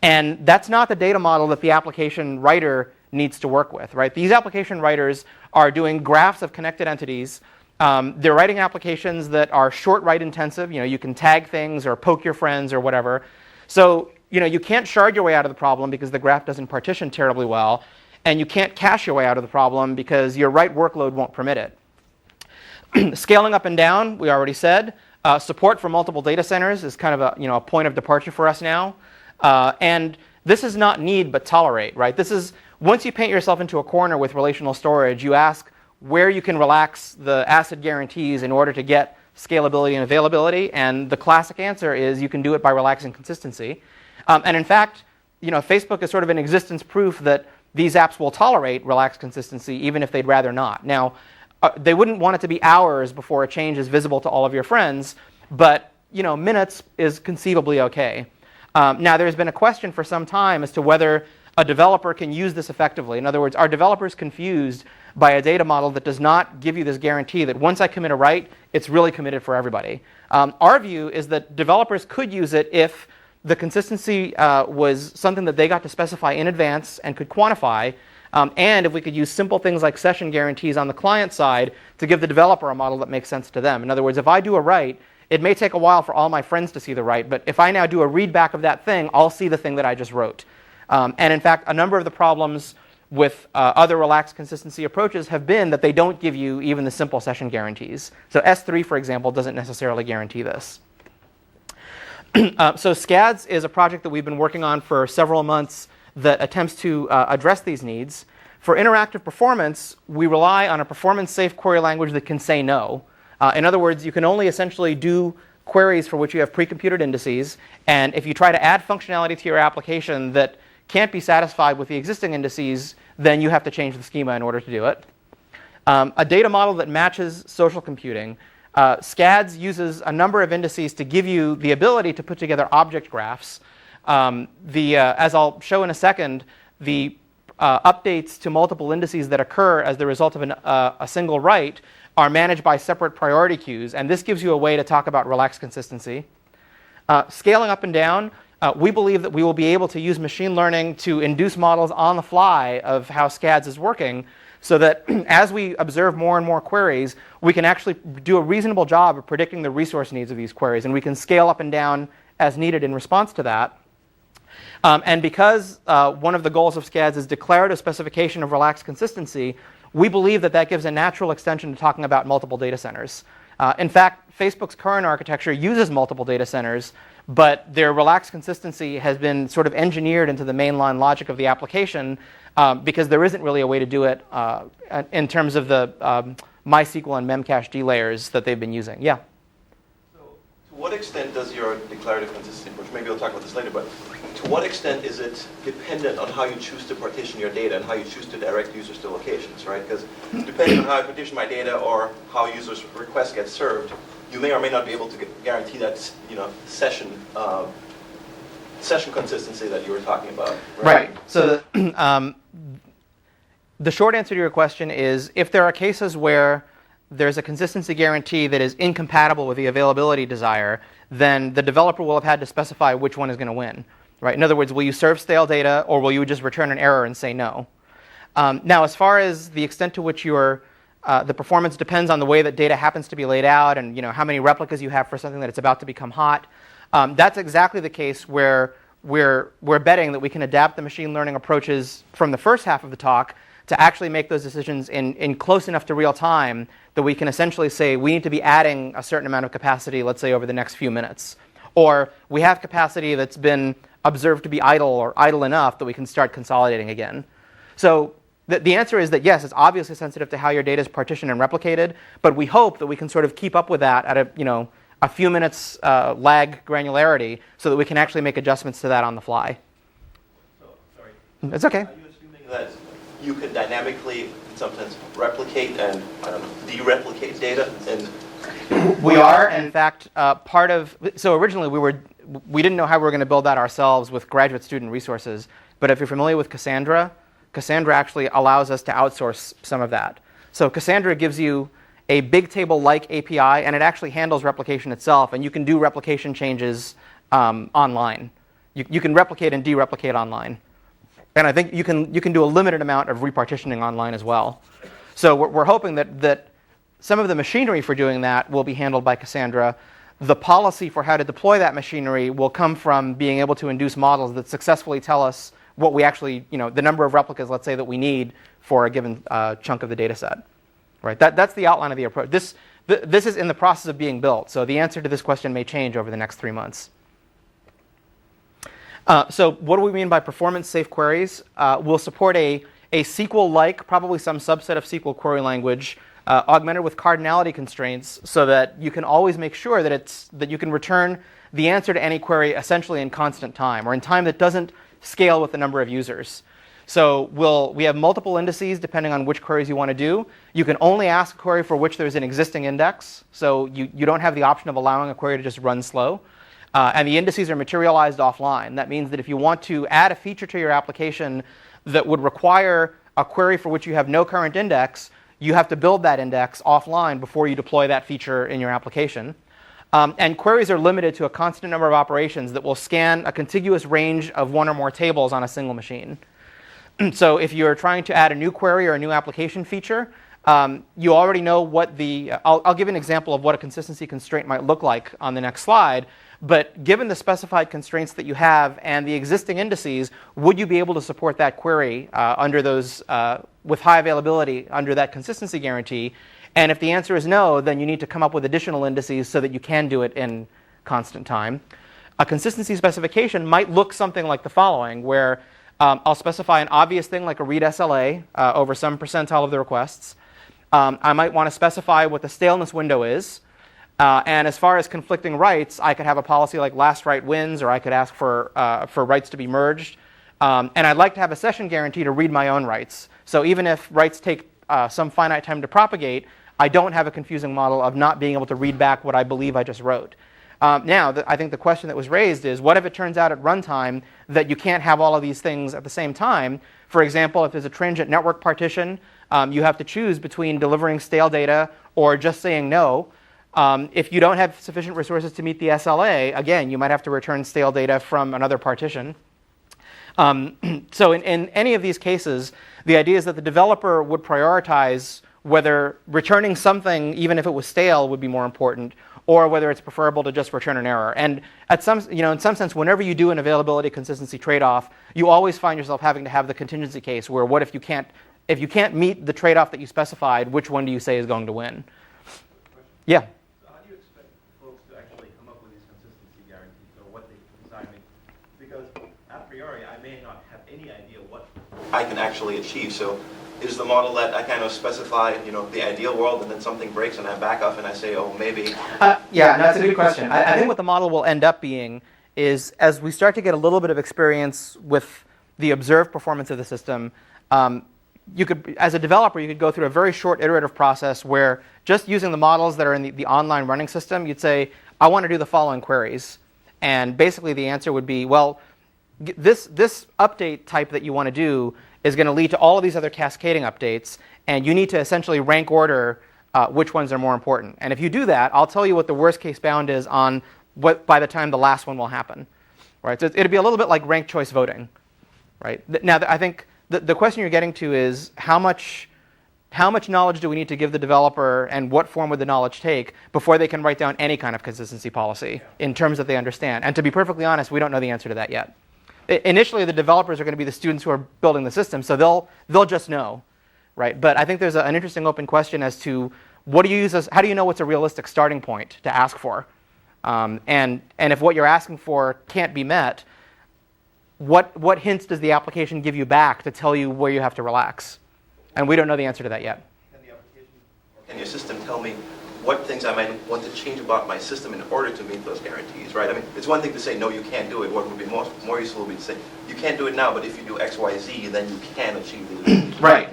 [SPEAKER 3] And that's not the data model that the application writer needs to work with, right? These application writers are doing graphs of connected entities. They're writing applications that are short write intensive. You can tag things or poke your friends or whatever. So you can't shard your way out of the problem because the graph doesn't partition terribly well. And you can't cache your way out of the problem because your write workload won't permit it. Scaling up and down, we already said. Support for multiple data centers is kind of a point of departure for us now. And this is not need but tolerate, right? This is, once you paint yourself into a corner with relational storage, you ask where you can relax the ACID guarantees in order to get scalability and availability. And the classic answer is you can do it by relaxing consistency. And in fact, Facebook is sort of an existence proof that these apps will tolerate relaxed consistency even if they'd rather not. Now, they wouldn't want it to be hours before a change is visible to all of your friends, but minutes is conceivably okay. Now, there's been a question for some time as to whether a developer can use this effectively. In other words, are developers confused by a data model that does not give you this guarantee that once I commit a write, it's really committed for everybody? Our view is that developers could use it if the consistency was something that they got to specify in advance and could quantify, and if we could use simple things like session guarantees on the client side to give the developer a model that makes sense to them. In other words, if I do a write, it may take a while for all my friends to see the write, but if I now do a read back of that thing, I'll see the thing that I just wrote. And in fact, a number of the problems with other relaxed consistency approaches have been that they don't give you even the simple session guarantees. So S3, for example, doesn't necessarily guarantee this. So SCADS is a project that we've been working on for several months that attempts to address these needs. For interactive performance, we rely on a performance-safe query language that can say no. In other words, you can only essentially do queries for which you have pre-computed indices, and if you try to add functionality to your application that can't be satisfied with the existing indices, then you have to change the schema in order to do it. A data model that matches social computing. SCADS uses a number of indices to give you the ability to put together object graphs. As I'll show in a second, the updates to multiple indices that occur as the result of a single write are managed by separate priority queues, and this gives you a way to talk about relaxed consistency. Scaling up and down, we believe that we will be able to use machine learning to induce models on the fly of how SCADS is working, so that as we observe more and more queries, we can actually do a reasonable job of predicting the resource needs of these queries, and we can scale up and down as needed in response to that. And because one of the goals of SCADS is declarative specification of relaxed consistency, we believe that that gives a natural extension to talking about multiple data centers. In fact, Facebook's current architecture uses multiple data centers, but their relaxed consistency has been sort of engineered into the mainline logic of the application because there isn't really a way to do it in terms of the MySQL and Memcached layers that they've been using. Yeah?
[SPEAKER 7] So to what extent does your declarative consistency approach, maybe we'll talk about this later, but to what extent is it dependent on how you choose to partition your data and how you choose to direct users to locations, right? Because depending on how I partition my data or how users' requests get served, you may or may not be able to guarantee that session consistency that you were talking about.
[SPEAKER 3] Right. So the short answer to your question is, if there are cases where there's a consistency guarantee that is incompatible with the availability desire, then the developer will have had to specify which one is going to win. Right? In other words, will you serve stale data, or will you just return an error and say no? Now, as far as the extent to which the performance depends on the way that data happens to be laid out, and how many replicas you have for something that it's about to become hot, that's exactly the case where we're betting that we can adapt the machine learning approaches from the first half of the talk to actually make those decisions in close enough to real time that we can essentially say we need to be adding a certain amount of capacity, let's say over the next few minutes. Or we have capacity that's been observed to be idle or idle enough that we can start consolidating again. So the answer is that yes, it's obviously sensitive to how your data is partitioned and replicated, but we hope that we can sort of keep up with that at a few minutes lag granularity so that we can actually make adjustments to that on the fly.
[SPEAKER 7] So, sorry.
[SPEAKER 3] It's okay.
[SPEAKER 7] Are you assuming that you can dynamically sometimes replicate and de-replicate data?
[SPEAKER 3] We are, in fact, so originally we didn't know how we were going to build that ourselves with graduate student resources, but if you're familiar with Cassandra actually allows us to outsource some of that. So Cassandra gives you a big table-like API, and it actually handles replication itself, and you can do replication changes online. You can replicate and de-replicate online. And I think you can do a limited amount of repartitioning online as well. So we're hoping that some of the machinery for doing that will be handled by Cassandra. The policy for how to deploy that machinery will come from being able to induce models that successfully tell us what we actually, the number of replicas, let's say, that we need for a given chunk of the data set. Right? That's the outline of the approach. This is in the process of being built, so the answer to this question may change over the next 3 months. So what do we mean by performance-safe queries? We'll support a SQL-like, probably some subset of SQL query language, augmented with cardinality constraints, so that you can always make sure that you can return the answer to any query essentially in constant time, or in time that doesn't scale with the number of users. So we have multiple indices depending on which queries you want to do. You can only ask a query for which there's an existing index, so you don't have the option of allowing a query to just run slow. And the indices are materialized offline. That means that if you want to add a feature to your application that would require a query for which you have no current index, you have to build that index offline before you deploy that feature in your application. And queries are limited to a constant number of operations that will scan a contiguous range of one or more tables on a single machine. So if you're trying to add a new query or a new application feature, you already know what I'll give an example of what a consistency constraint might look like on the next slide. But given the specified constraints that you have and the existing indices, would you be able to support that query under those with high availability under that consistency guarantee? And if the answer is no, then you need to come up with additional indices so that you can do it in constant time. A consistency specification might look something like the following, where I'll specify an obvious thing like a read SLA over some percentile of the requests. I might want to specify what the staleness window is. And as far as conflicting writes, I could have a policy like last write wins, or I could ask for writes to be merged. And I'd like to have a session guarantee to read my own writes. So even if writes take some finite time to propagate, I don't have a confusing model of not being able to read back what I believe I just wrote. Now, I think the question that was raised is, what if it turns out at runtime that you can't have all of these things at the same time? For example, if there's a transient network partition, you have to choose between delivering stale data or just saying no. If you don't have sufficient resources to meet the SLA, again, you might have to return stale data from another partition. So in any of these cases, the idea is that the developer would prioritize whether returning something, even if it was stale, would be more important, or whether it's preferable to just return an error. And in some sense, whenever you do an availability consistency trade-off, you always find yourself having to have the contingency case where what if you can't meet the trade-off that you specified, which one do you say is going to win? Yeah.
[SPEAKER 8] So how do you expect folks to actually come up with these consistency guarantees, or what they design? Because a priori, I may not have any idea what
[SPEAKER 7] I can actually achieve. So is the model that I kind of specify, the ideal world, and then something breaks and I back off and I say, oh, maybe?
[SPEAKER 3] Yeah, no, that's a good question. I think what the model will end up being is, as we start to get a little bit of experience with the observed performance of the system, you could, as a developer, you could go through a very short iterative process where just using the models that are in the online running system, you'd say, I want to do the following queries. And basically the answer would be, well, this update type that you want to do is going to lead to all of these other cascading updates, and you need to essentially rank order which ones are more important. And if you do that, I'll tell you what the worst case bound is on what by the time the last one will happen. Right? So it'd be a little bit like ranked choice voting. Right? Now, I think the question you're getting to is how much knowledge do we need to give the developer, and what form would the knowledge take before they can write down any kind of consistency policy in terms that they understand? And to be perfectly honest, we don't know the answer to that yet. Initially, the developers are going to be the students who are building the system, so they'll just know, right? But I think there's an interesting open question as to what do you use as, how do you know what's a realistic starting point to ask for? And if what you're asking for can't be met, what hints does the application give you back to tell you where you have to relax? And we don't know the answer to that yet.
[SPEAKER 7] Can your system tell me what things I might want to change about my system in order to meet those guarantees, right? I mean, it's one thing to say, no, you can't do it. What would be more useful would be to say, you can't do it now, but if you do X, Y, Z, then you can achieve these.
[SPEAKER 3] Right.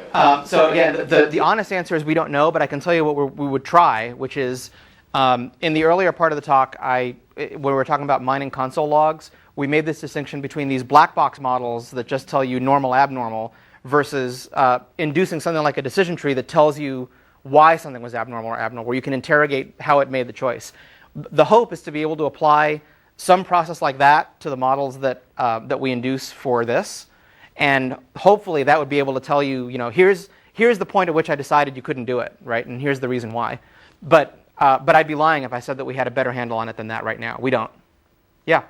[SPEAKER 3] So again, the honest answer is we don't know, but I can tell you what we would try, which is in the earlier part of the talk, when we were talking about mining console logs, we made this distinction between these black box models that just tell you normal, abnormal, versus inducing something like a decision tree that tells you why something was abnormal or abnormal, where you can interrogate how it made the choice. The hope is to be able to apply some process like that to the models that we induce for this, and hopefully that would be able to tell you, here's the point at which I decided you couldn't do it, right? And here's the reason why. But I'd be lying if I said that we had a better handle on it than that right now. We don't. Yeah.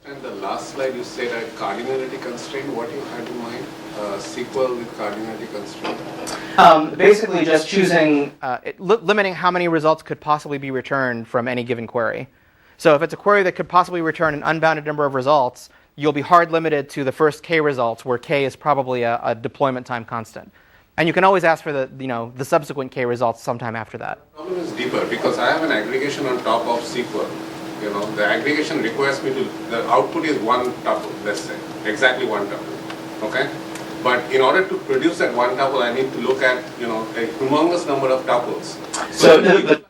[SPEAKER 4] And the last slide, you said a cardinality constraint. What you had in mind? SQL with cardinality constraint?
[SPEAKER 3] Basically just choosing, limiting how many results could possibly be returned from any given query. So if it's a query that could possibly return an unbounded number of results, you'll be hard limited to the first k results, where k is probably a deployment time constant. And you can always ask for the subsequent k results sometime after that.
[SPEAKER 4] The problem is deeper, because I have an aggregation on top of SQL. The aggregation requires me to, the output is one tuple, let's say, exactly one tuple, okay? But in order to produce that one tuple, I need to look at, a humongous number of tuples. So the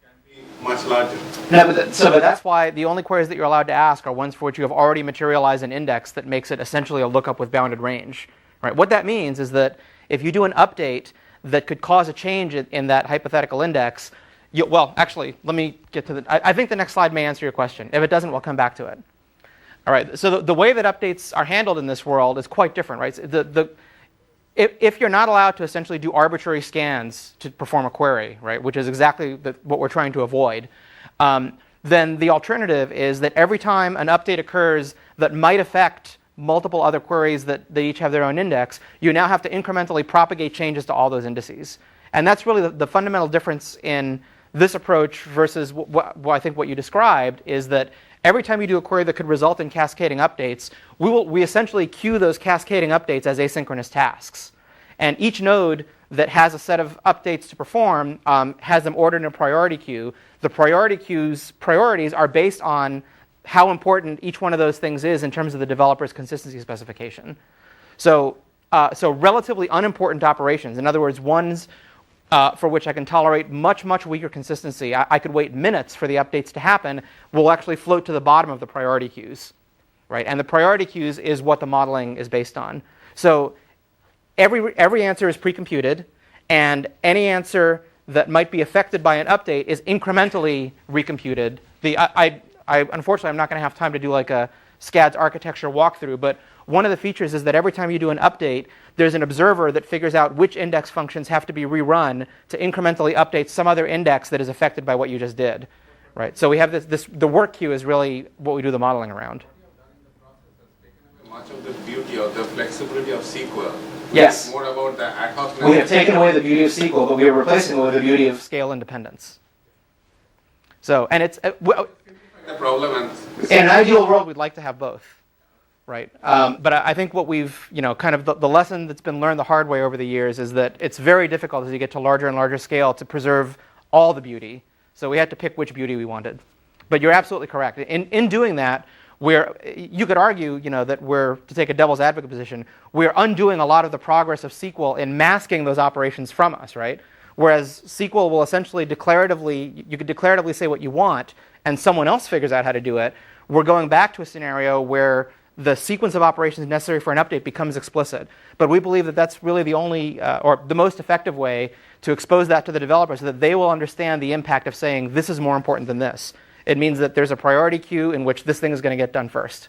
[SPEAKER 4] can be much larger.
[SPEAKER 3] No, but that's why the only queries that you're allowed to ask are ones for which you have already materialized an index that makes it essentially a lookup with bounded range, right? What that means is that if you do an update that could cause a change in that hypothetical index, well, actually, let me get to I think the next slide may answer your question. If it doesn't, we'll come back to it. All right, so the way that updates are handled in this world is quite different, right? If you're not allowed to essentially do arbitrary scans to perform a query, right, which is exactly what we're trying to avoid, then the alternative is that every time an update occurs that might affect multiple other queries that they each have their own index, you now have to incrementally propagate changes to all those indices. And that's really the fundamental difference in this approach versus I think what you described, is that every time you do a query that could result in cascading updates, we essentially queue those cascading updates as asynchronous tasks. And each node that has a set of updates to perform has them ordered in a priority queue. The priority queue's priorities are based on how important each one of those things is in terms of the developer's consistency specification. So so relatively unimportant operations, in other words, ones for which I can tolerate much, much weaker consistency, I could wait minutes for the updates to happen, will actually float to the bottom of the priority queues, right? And the priority queues is what the modeling is based on. So every answer is pre-computed, and any answer that might be affected by an update is incrementally recomputed. Unfortunately, I'm not going to have time to do like a SCADS architecture walkthrough, but one of the features is that every time you do an update, there's an observer that figures out which index functions have to be rerun to incrementally update some other index that is affected by what you just did, right? So we have the work queue is really what we do the modeling around.
[SPEAKER 4] Much of the beauty or the flexibility of SQL.
[SPEAKER 3] Yes.
[SPEAKER 4] It's more about the ad hoc.
[SPEAKER 3] We have taken away the beauty of SQL, but we are replacing it with the beauty of scale independence. So, and it's
[SPEAKER 4] The problem and
[SPEAKER 3] in an ideal world, we'd like to have both, right? But I think what we've, kind of the lesson that's been learned the hard way over the years is that it's very difficult as you get to larger and larger scale to preserve all the beauty. So we had to pick which beauty we wanted. But you're absolutely correct. In doing that, you could argue, that we're, to take a devil's advocate position, we're undoing a lot of the progress of SQL in masking those operations from us, right? Whereas SQL will essentially you could declaratively say what you want, and someone else figures out how to do it. We're going back to a scenario where the sequence of operations necessary for an update becomes explicit. But we believe that that's really the only, or the most effective way to expose that to the developers so that they will understand the impact of saying, this is more important than this. It means that there's a priority queue in which this thing is going to get done first.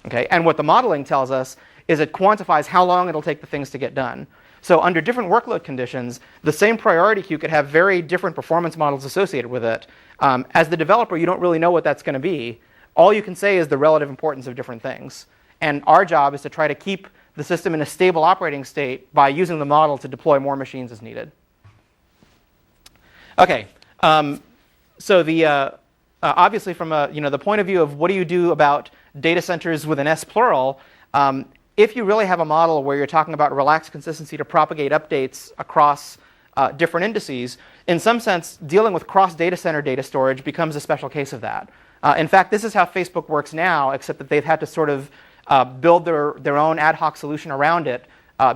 [SPEAKER 3] Okay? And what the modeling tells us is it quantifies how long it'll take the things to get done. So under different workload conditions, the same priority queue could have very different performance models associated with it. As the developer, you don't really know what that's going to be. All you can say is the relative importance of different things. And our job is to try to keep the system in a stable operating state by using the model to deploy more machines as needed. Okay. So obviously from the point of view of what do you do about data centers with an S plural, if you really have a model where you're talking about relaxed consistency to propagate updates across different indices, in some sense, dealing with cross-data center data storage becomes a special case of that. In fact, this is how Facebook works now, except that they've had to sort of build their own ad hoc solution around it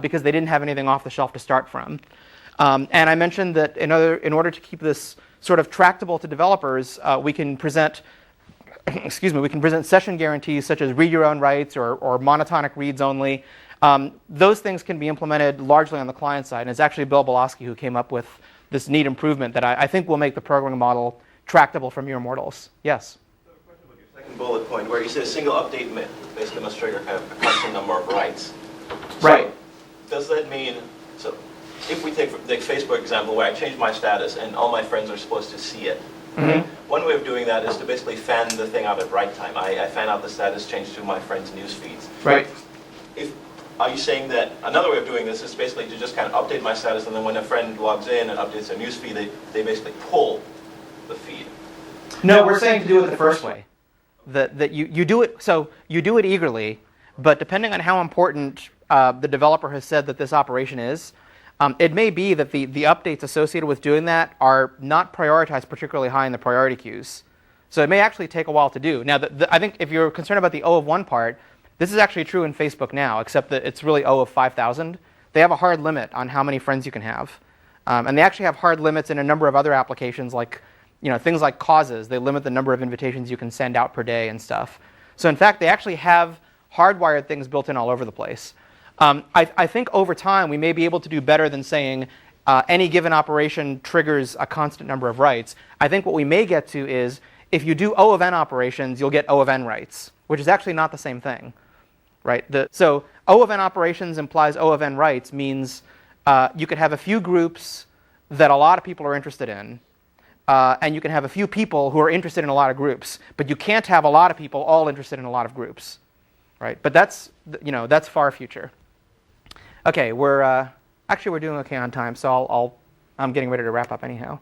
[SPEAKER 3] because they didn't have anything off the shelf to start from. And I mentioned that in order to keep this sort of tractable to developers, we can present session guarantees such as read your own writes or monotonic reads only. Those things can be implemented largely on the client side. And it's actually Bill Belaski who came up with this neat improvement that I think will make the programming model tractable for mere mortals. Yes?
[SPEAKER 7] So a question about your second bullet point where you say a single update basically must trigger kind of a constant number of writes.
[SPEAKER 3] Right.
[SPEAKER 7] So does that mean, so if we take the Facebook example where I change my status and all my friends are supposed to see it, one way of doing that is to basically fan the thing out at write time. I fan out the status change to my friends' news feeds.
[SPEAKER 3] Right.
[SPEAKER 7] Are you saying that another way of doing this is basically to just kind of update my status, and then when a friend logs in and updates their news feed, they basically pull the feed?
[SPEAKER 3] No, we're saying to do it the first way. That you do it, so you do it eagerly, but depending on how important the developer has said that this operation is, it may be that the updates associated with doing that are not prioritized particularly high in the priority queues. So it may actually take a while to do. Now, I think if you're concerned about the O of 1 part, this is actually true in Facebook now, except that it's really O of 5,000. They have a hard limit on how many friends you can have. And they actually have hard limits in a number of other applications like things like causes. They limit the number of invitations you can send out per day and stuff. So in fact, they actually have hardwired things built in all over the place. I think over time, we may be able to do better than saying any given operation triggers a constant number of writes. I think what we may get to is if you do O of n operations, you'll get O of n writes, which is actually not the same thing, right? So O of n operations implies O of n writes means you could have a few groups that a lot of people are interested in, and you can have a few people who are interested in a lot of groups, but you can't have a lot of people all interested in a lot of groups, right? But that's far future. Okay, we're doing okay on time, so I'm getting ready to wrap up anyhow.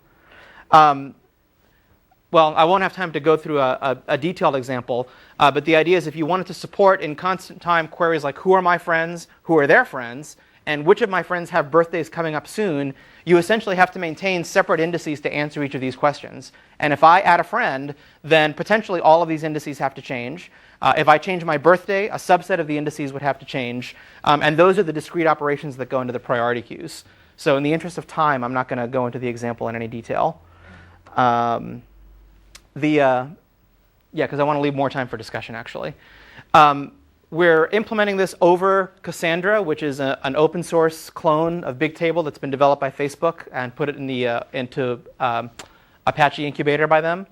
[SPEAKER 3] Well, I won't have time to go through a detailed example, but the idea is if you wanted to support in constant time queries like who are my friends, who are their friends, and which of my friends have birthdays coming up soon, you essentially have to maintain separate indices to answer each of these questions. And if I add a friend, then potentially all of these indices have to change. If I change my birthday, a subset of the indices would have to change. And those are the discrete operations that go into the priority queues. So in the interest of time, I'm not going to go into the example in any detail. Yeah, because I want to leave more time for discussion, actually. We're implementing this over Cassandra, which is an open source clone of Bigtable that's been developed by Facebook and put it in the, into Apache Incubator by them.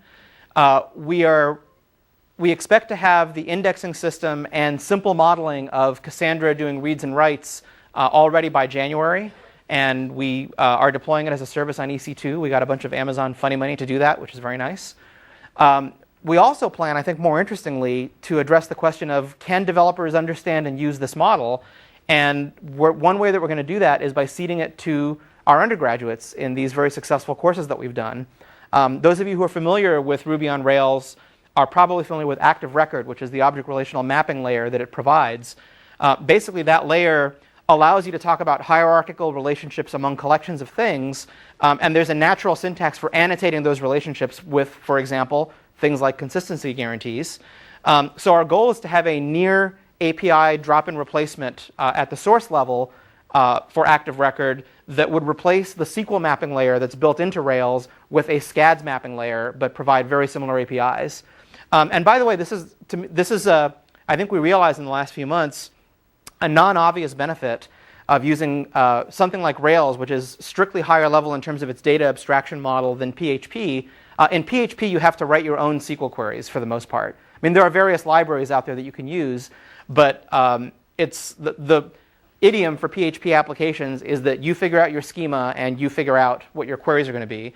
[SPEAKER 3] We expect to have the indexing system and simple modeling of Cassandra doing reads and writes already by January. And we are deploying it as a service on EC2. We got a bunch of Amazon funny money to do that, which is very nice. We also plan, I think more interestingly, to address the question of can developers understand and use this model? And one way that we're going to do that is by seeding it to our undergraduates in these very successful courses that we've done. Those of you who are familiar with Ruby on Rails are probably familiar with ActiveRecord, which is the object relational mapping layer that it provides. Basically, that layer allows you to talk about hierarchical relationships among collections of things, and there's a natural syntax for annotating those relationships with, for example, things like consistency guarantees. So our goal is to have a near API drop-in replacement at the source level for ActiveRecord that would replace the SQL mapping layer that's built into Rails with a SCADS mapping layer, but provide very similar APIs. And by the way, this is I think we realized in the last few months, a non-obvious benefit of using something like Rails, which is strictly higher level in terms of its data abstraction model than PHP. In PHP, you have to write your own SQL queries for the most part. I mean, there are various libraries out there that you can use, but it's the idiom for PHP applications is that you figure out your schema and you figure out what your queries are going to be.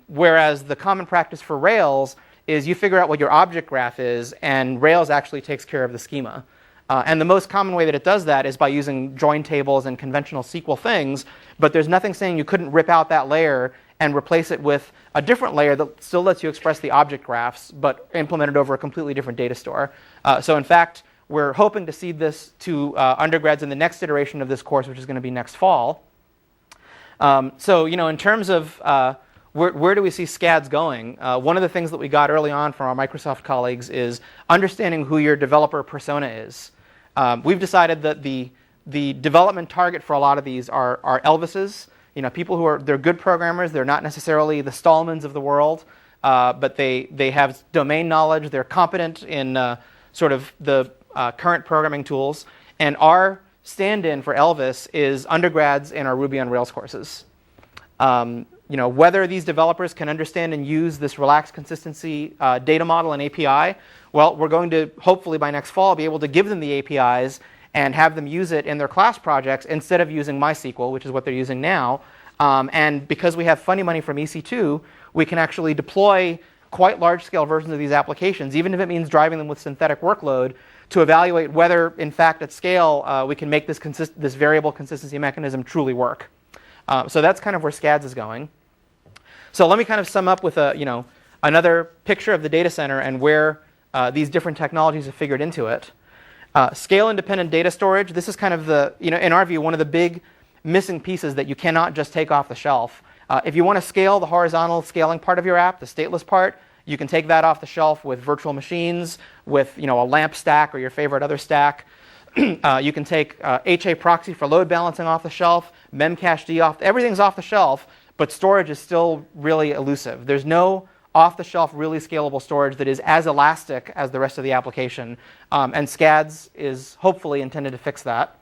[SPEAKER 3] Whereas the common practice for Rails is you figure out what your object graph is, and Rails actually takes care of the schema. And the most common way that it does that is by using join tables and conventional SQL things, but there's nothing saying you couldn't rip out that layer and replace it with a different layer that still lets you express the object graphs, but implemented over a completely different data store. So in fact, we're hoping to seed this to undergrads in the next iteration of this course, which is going to be next fall. So in terms of where do we see SCADS going? One of the things that we got early on from our Microsoft colleagues is understanding who your developer persona is. We've decided that the development target for a lot of these are Elvises. People who they're good programmers. They're not necessarily the Stallmans of the world, but they have domain knowledge. They're competent in sort of the current programming tools. And our stand-in for Elvis is undergrads in our Ruby on Rails courses. Whether these developers can understand and use this relaxed consistency data model and API, well, we're going to, hopefully by next fall, be able to give them the APIs and have them use it in their class projects instead of using MySQL, which is what they're using now. And because we have funny money from EC2, we can actually deploy quite large-scale versions of these applications, even if it means driving them with synthetic workload, to evaluate whether, in fact, at scale, we can make this variable consistency mechanism truly work. So that's kind of where SCADS is going. So let me kind of sum up with another picture of the data center and where these different technologies have figured into it. Scale-independent data storage. This is kind of in our view, one of the big missing pieces that you cannot just take off the shelf. If you want to scale the horizontal scaling part of your app, the stateless part, you can take that off the shelf with virtual machines, with a LAMP stack or your favorite other stack. You can take HA proxy for load balancing off the shelf, memcached off. Everything's off the shelf, but storage is still really elusive. There's no off-the-shelf, really scalable storage that is as elastic as the rest of the application. And SCADS is hopefully intended to fix that.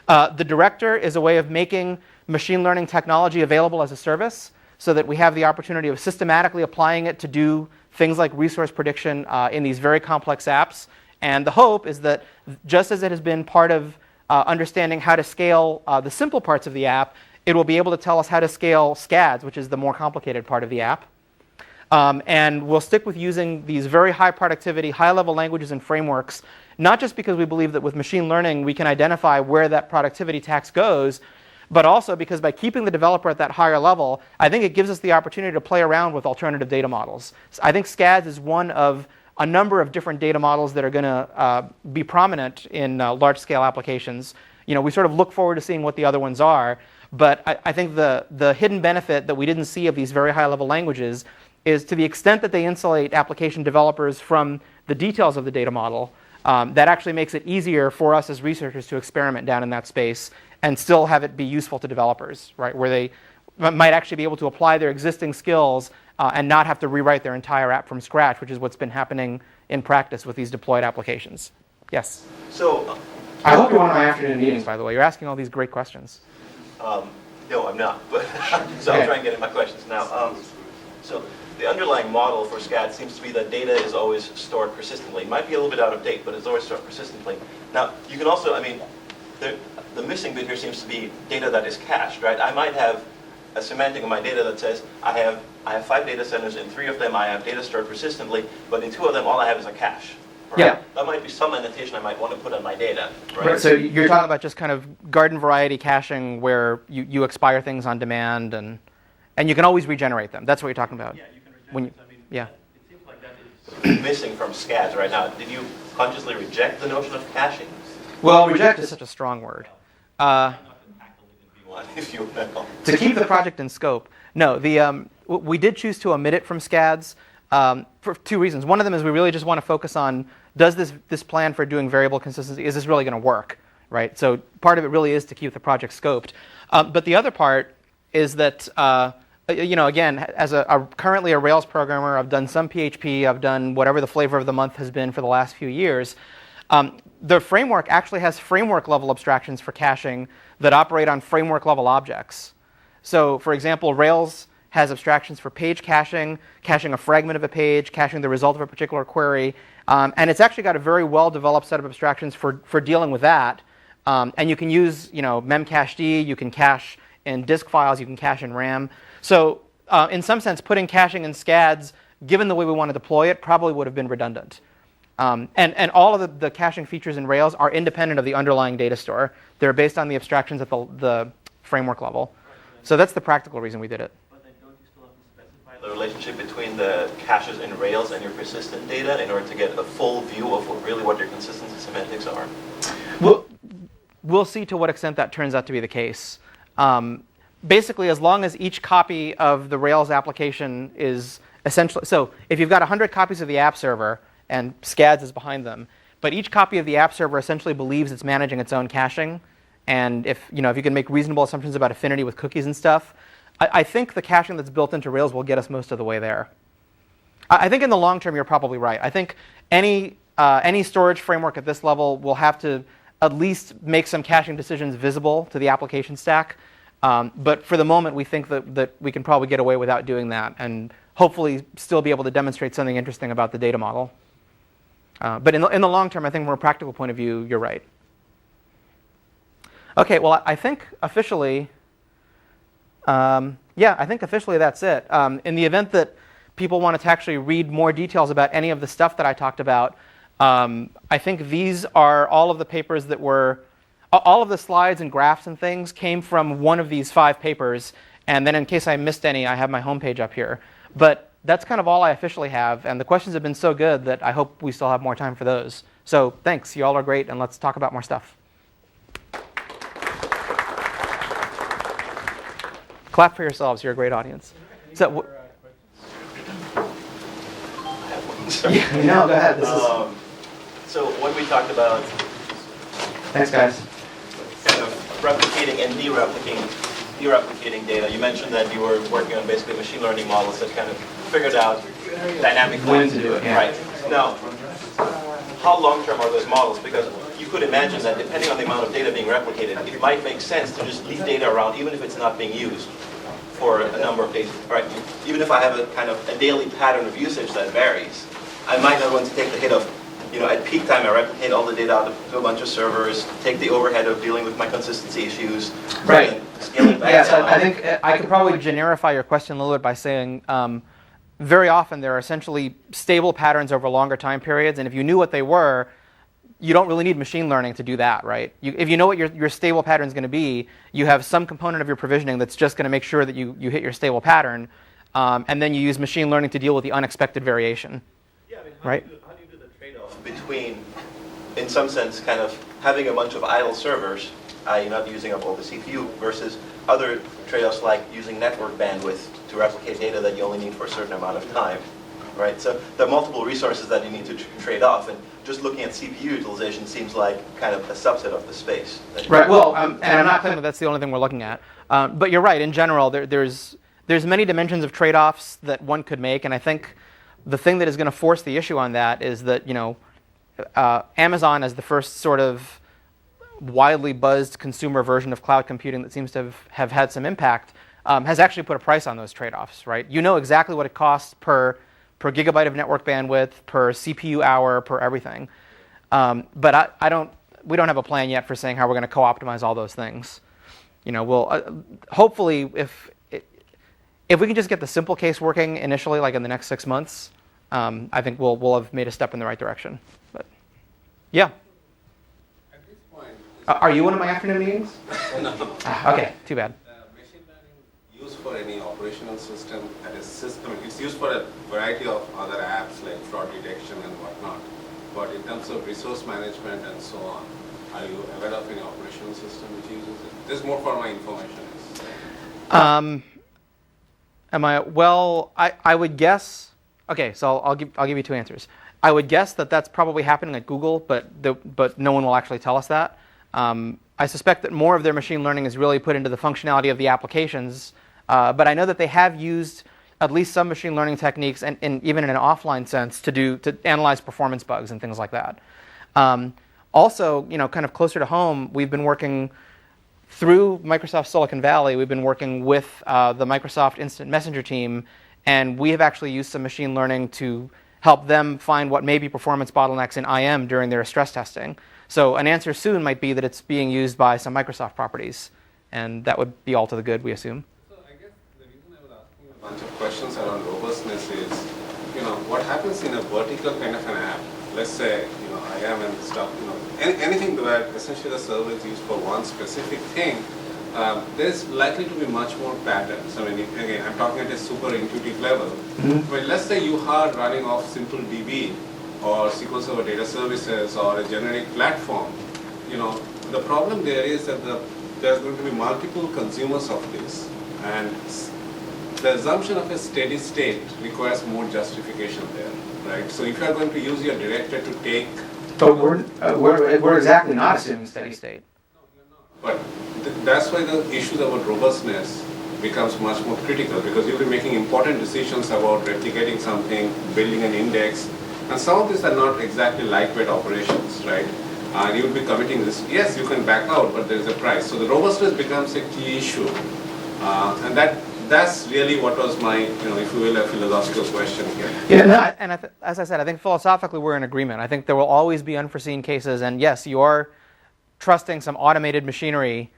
[SPEAKER 3] The director is a way of making machine learning technology available as a service so that we have the opportunity of systematically applying it to do things like resource prediction in these very complex apps. And the hope is that just as it has been part of understanding how to scale the simple parts of the app, it will be able to tell us how to scale SCADS, which is the more complicated part of the app. And we'll stick with using these very high productivity, high-level languages and frameworks, not just because we believe that with machine learning we can identify where that productivity tax goes, but also because by keeping the developer at that higher level, I think it gives us the opportunity to play around with alternative data models. So I think SCADS is one of a number of different data models that are going to be prominent in large-scale applications. we sort of look forward to seeing what the other ones are. But I think the hidden benefit that we didn't see of these very high-level languages is to the extent that they insulate application developers from the details of the data model, that actually makes it easier for us as researchers to experiment down in that space and still have it be useful to developers, right? Where they might actually be able to apply their existing skills and not have to rewrite their entire app from scratch, which is what's been happening in practice with these deployed applications. Yes?
[SPEAKER 7] So,
[SPEAKER 3] I hope you're one of my afternoon meetings, by the way. You're asking all these great questions.
[SPEAKER 7] no, I'm not. But so I'll try and get in my questions now. So the underlying model for SCADS seems to be that data is always stored persistently. It might be a little bit out of date, but it's always stored persistently. Now, you can also, I mean, the missing bit here seems to be data that is cached, right? I might have a semantic of my data that says I have 5 data centers. In 3 of them I have data stored persistently, but in 2 of them all I have is a cache. Right?
[SPEAKER 3] Yeah.
[SPEAKER 7] That might be some annotation I might want to put on my data.
[SPEAKER 3] Right. So you're talking about just kind of garden variety caching where you expire things on demand and you can always regenerate them. That's what you're talking about.
[SPEAKER 8] Yeah, you can regenerate
[SPEAKER 3] When you,
[SPEAKER 8] them. I mean,
[SPEAKER 3] yeah.
[SPEAKER 8] It seems like that is
[SPEAKER 7] Missing from SCADS right now. Did you consciously reject the notion of caching?
[SPEAKER 3] Well, reject is such a strong word.
[SPEAKER 7] If you will.
[SPEAKER 3] To keep the project in scope. No, we did choose to omit it from SCADS for 2 reasons. One of them is we really just want to focus on, does this plan for doing variable consistency, is this really going to work, right? So part of it really is to keep the project scoped. But the other part is that, again, as currently a Rails programmer, I've done some PHP, I've done whatever the flavor of the month has been for the last few years. The framework actually has framework-level abstractions for caching that operate on framework-level objects. So, for example, Rails has abstractions for page caching, caching a fragment of a page, caching the result of a particular query, and it's actually got a very well-developed set of abstractions for dealing with that. And you can use, memcached, you can cache in disk files, you can cache in RAM. So, in some sense, putting caching in SCADS, given the way we want to deploy it, probably would have been redundant. And all of the caching features in Rails are independent of the underlying data store. They're based on the abstractions at the framework level. So that's the practical reason we did it.
[SPEAKER 8] But then don't you still have to specify
[SPEAKER 7] The relationship between the caches in Rails and your persistent data in order to get a full view of what your consistency semantics are?
[SPEAKER 3] We'll see to what extent that turns out to be the case. Basically, as long as each copy of the Rails application is essentially, so if you've got 100 copies of the app server, and SCADS is behind them, but each copy of the app server essentially believes it's managing its own caching, and if you can make reasonable assumptions about affinity with cookies and stuff, I think the caching that's built into Rails will get us most of the way there. I think in the long term you're probably right. I think any storage framework at this level will have to at least make some caching decisions visible to the application stack, but for the moment we think that we can probably get away without doing that, and hopefully still be able to demonstrate something interesting about the data model. But in the long term, I think from a practical point of view, you're right. Okay, well, I think officially, that's it. In the event that people wanted to actually read more details about any of the stuff that I talked about, I think these are all of the papers that were, all of the slides and graphs and things came from one of these 5 papers. And then in case I missed any, I have my homepage up here. But that's kind of all I officially have, and the questions have been so good that I hope we still have more time for those. So thanks, you all are great, and let's talk about more stuff. Clap for yourselves, you're a great audience. So, no, go ahead.
[SPEAKER 7] So what we talked about,
[SPEAKER 3] Thanks, guys.
[SPEAKER 7] kind of replicating and dereplicating data. You mentioned that you were working on basically machine learning models that kind of figured out dynamically
[SPEAKER 3] When to do it, yeah.
[SPEAKER 7] Right. Now, how long-term are those models? Because you could imagine that depending on the amount of data being replicated, it might make sense to just leave data around even if it's not being used for a number of days. Right. Even if I have a kind of a daily pattern of usage that varies, I might not want to take the hit of, at peak time I replicate all the data out to a bunch of servers, take the overhead of dealing with my consistency issues,
[SPEAKER 3] Right.
[SPEAKER 7] and scale it back
[SPEAKER 3] Yes,
[SPEAKER 7] down.
[SPEAKER 3] I think I could probably generify your question a little bit by saying very often there are essentially stable patterns over longer time periods, and if you knew what they were, you don't really need machine learning to do that, right? If you know what your stable pattern is going to be, you have some component of your provisioning that's just going to make sure that you hit your stable pattern, and then you use machine learning to deal with the unexpected variation.
[SPEAKER 7] Yeah, I mean,
[SPEAKER 3] Right.
[SPEAKER 7] How do you do the trade-off between, in some sense, kind of having a bunch of idle servers i.e. not using up all the CPU, versus other trade-offs like using network bandwidth to replicate data that you only need for a certain amount of time, right? So there are multiple resources that you need to trade off, and just looking at CPU utilization seems like kind of a subset of the space.
[SPEAKER 3] Right. Well, and I'm not claiming that that's the only thing we're looking at, but you're right. In general, there's many dimensions of trade-offs that one could make, and I think the thing that is going to force the issue on that is that Amazon, as the first sort of widely buzzed consumer version of cloud computing that seems to have had some impact, has actually put a price on those trade-offs, right? You know exactly what it costs per gigabyte of network bandwidth, per CPU hour, per everything. But we don't have a plan yet for saying how we're going to co-optimize all those things. We'll hopefully, if we can just get the simple case working initially, like in the next 6 months, I think we'll have made a step in the right direction. But yeah.
[SPEAKER 4] At this point,
[SPEAKER 3] Are you one of my afternoon meetings?
[SPEAKER 4] no.
[SPEAKER 3] Okay, too bad.
[SPEAKER 4] Machine learning used for any operational system at a system. It's used for a variety of other apps like fraud detection and whatnot. But in terms of resource management and so on, are you aware of any operational system which uses it? This is more for my information.
[SPEAKER 3] Am I? Well, I would guess. Okay, so I'll give you two answers. I would guess that that's probably happening at Google, but no one will actually tell us that. I suspect that more of their machine learning is really put into the functionality of the applications. But I know that they have used at least some machine learning techniques, and even in an offline sense, to analyze performance bugs and things like that. Also, kind of closer to home, we've been working through Microsoft Silicon Valley. We've been working with the Microsoft Instant Messenger team, and we have actually used some machine learning to help them find what may be performance bottlenecks in IM during their stress testing. So an answer soon might be that it's being used by some Microsoft properties, and that would be all to the good, we assume.
[SPEAKER 4] So I guess the reason I was asking a bunch of questions around robustness is, what happens in a vertical kind of an app? Let's say, IM and stuff, anything where essentially the server is used for one specific thing, there's likely to be much more patterns. I mean, again, I'm talking at a super intuitive level. Mm-hmm. But let's say you are running off simple DB or SQL Server Data Services or a generic platform. The problem there is that there's going to be multiple consumers of this, and the assumption of a steady state requires more justification there, right? So if you are going to use your director to take...
[SPEAKER 3] But we're exactly not assuming steady state.
[SPEAKER 4] No, you're not. But that's why the issue about robustness becomes much more critical, because you'll be making important decisions about replicating something, building an index, and some of these are not exactly lightweight operations, right? And you will be committing this. Yes, you can back out, but there is a price. So the robustness becomes a key issue, and that's really what was my, if you will, a philosophical question here.
[SPEAKER 3] Yeah, as I said, I think philosophically we're in agreement. I think there will always be unforeseen cases, and yes, you are trusting some automated machinery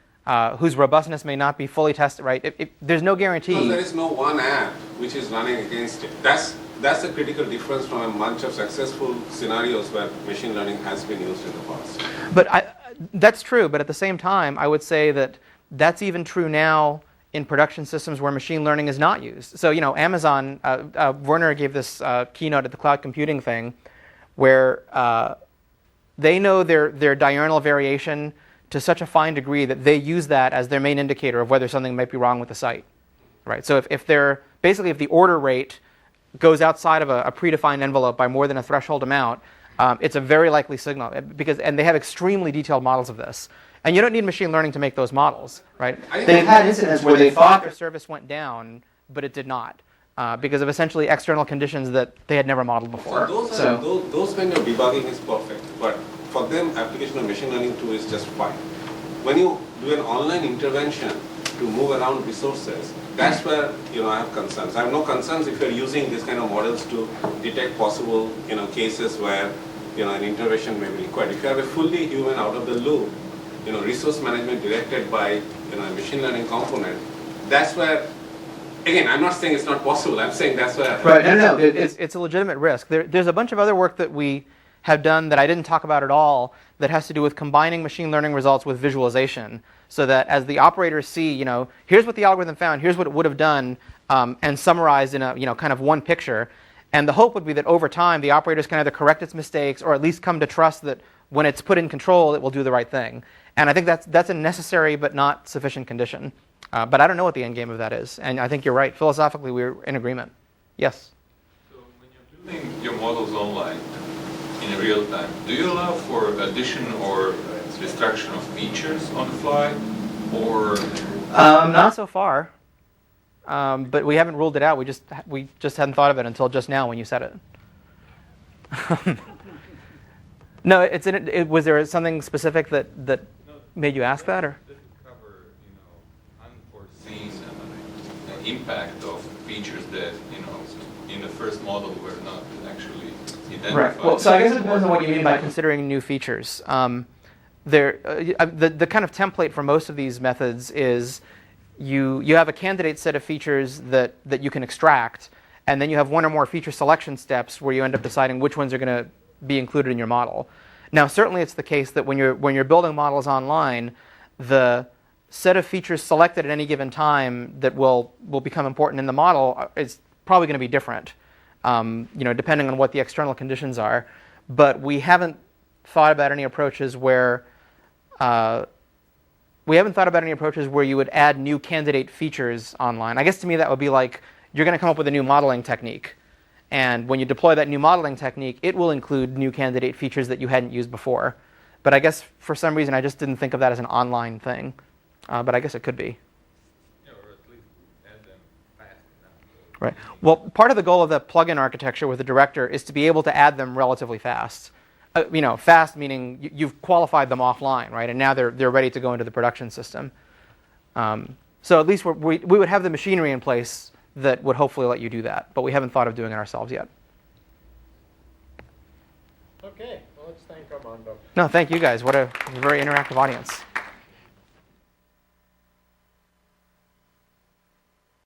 [SPEAKER 3] whose robustness may not be fully tested, right? There's no guarantee.
[SPEAKER 4] Because there is no one app which is running against it. That's a critical difference from a bunch of successful scenarios where machine learning has been used in the past.
[SPEAKER 3] But that's true, but at the same time, I would say that that's even true now in production systems where machine learning is not used. So, Amazon, Werner gave this keynote at the cloud computing thing, where they know their diurnal variation to such a fine degree that they use that as their main indicator of whether something might be wrong with the site, right? So if the order rate goes outside of a predefined envelope by more than a threshold amount, it's a very likely signal, and they have extremely detailed models of this. And you don't need machine learning to make those models, right? They've had incidents where they thought their service went down, but it did not, because of essentially external conditions that they had never modeled before.
[SPEAKER 4] So those kind of debugging is perfect, but for them, application of machine learning tool is just fine. When you do an online intervention to move around resources, that's where I have concerns. I have no concerns if you're using these kind of models to detect possible cases where an intervention may be required. If you have a fully human out of the loop, resource management directed by a machine learning component, that's where, again, I'm not saying it's not possible. I'm saying that's where.
[SPEAKER 3] Right. No. It's a legitimate risk. There's a bunch of other work that we have done that I didn't talk about at all that has to do with combining machine learning results with visualization, so that as the operators see, here's what the algorithm found, here's what it would have done, and summarized in a kind of one picture. And the hope would be that over time the operators can either correct its mistakes or at least come to trust that when it's put in control, it will do the right thing. And I think that's a necessary but not sufficient condition. But I don't know what the end game of that is. And I think you're right. Philosophically, we're in agreement. Yes?
[SPEAKER 9] So when you're building your models online in real time, do you allow for addition or destruction of features on the fly? Or
[SPEAKER 3] not so far. But we haven't ruled it out. We just hadn't thought of it until just now when you said it. No, was there something specific that made you ask that, or?
[SPEAKER 9] Does it cover, unforeseen impact of features that, in the first model were not actually identified?
[SPEAKER 3] Right. Well, so I guess it depends on what you mean by considering new features. The kind of template for most of these methods is you have a candidate set of features that you can extract, and then you have one or more feature selection steps where you end up deciding which ones are going to be included in your model. Now, certainly it's the case that when you're building models online, the set of features selected at any given time that will become important in the model is probably going to be different, depending on what the external conditions are. But we haven't thought about any approaches where you would add new candidate features online. I guess to me that would be like you're going to come up with a new modeling technique. And when you deploy that new modeling technique, it will include new candidate features that you hadn't used before. But I guess for some reason I just didn't think of that as an online thing. But I guess it could be.
[SPEAKER 9] Yeah, or at least add them fast enough.
[SPEAKER 3] Right. Well, part of the goal of the plugin architecture with the director is to be able to add them relatively fast. Fast meaning you've qualified them offline, right? And now they're ready to go into the production system. So at least we would have the machinery in place that would hopefully let you do that. But we haven't thought of doing it ourselves yet.
[SPEAKER 2] Okay, well, let's thank Armando.
[SPEAKER 3] No, thank you guys. What a very interactive audience.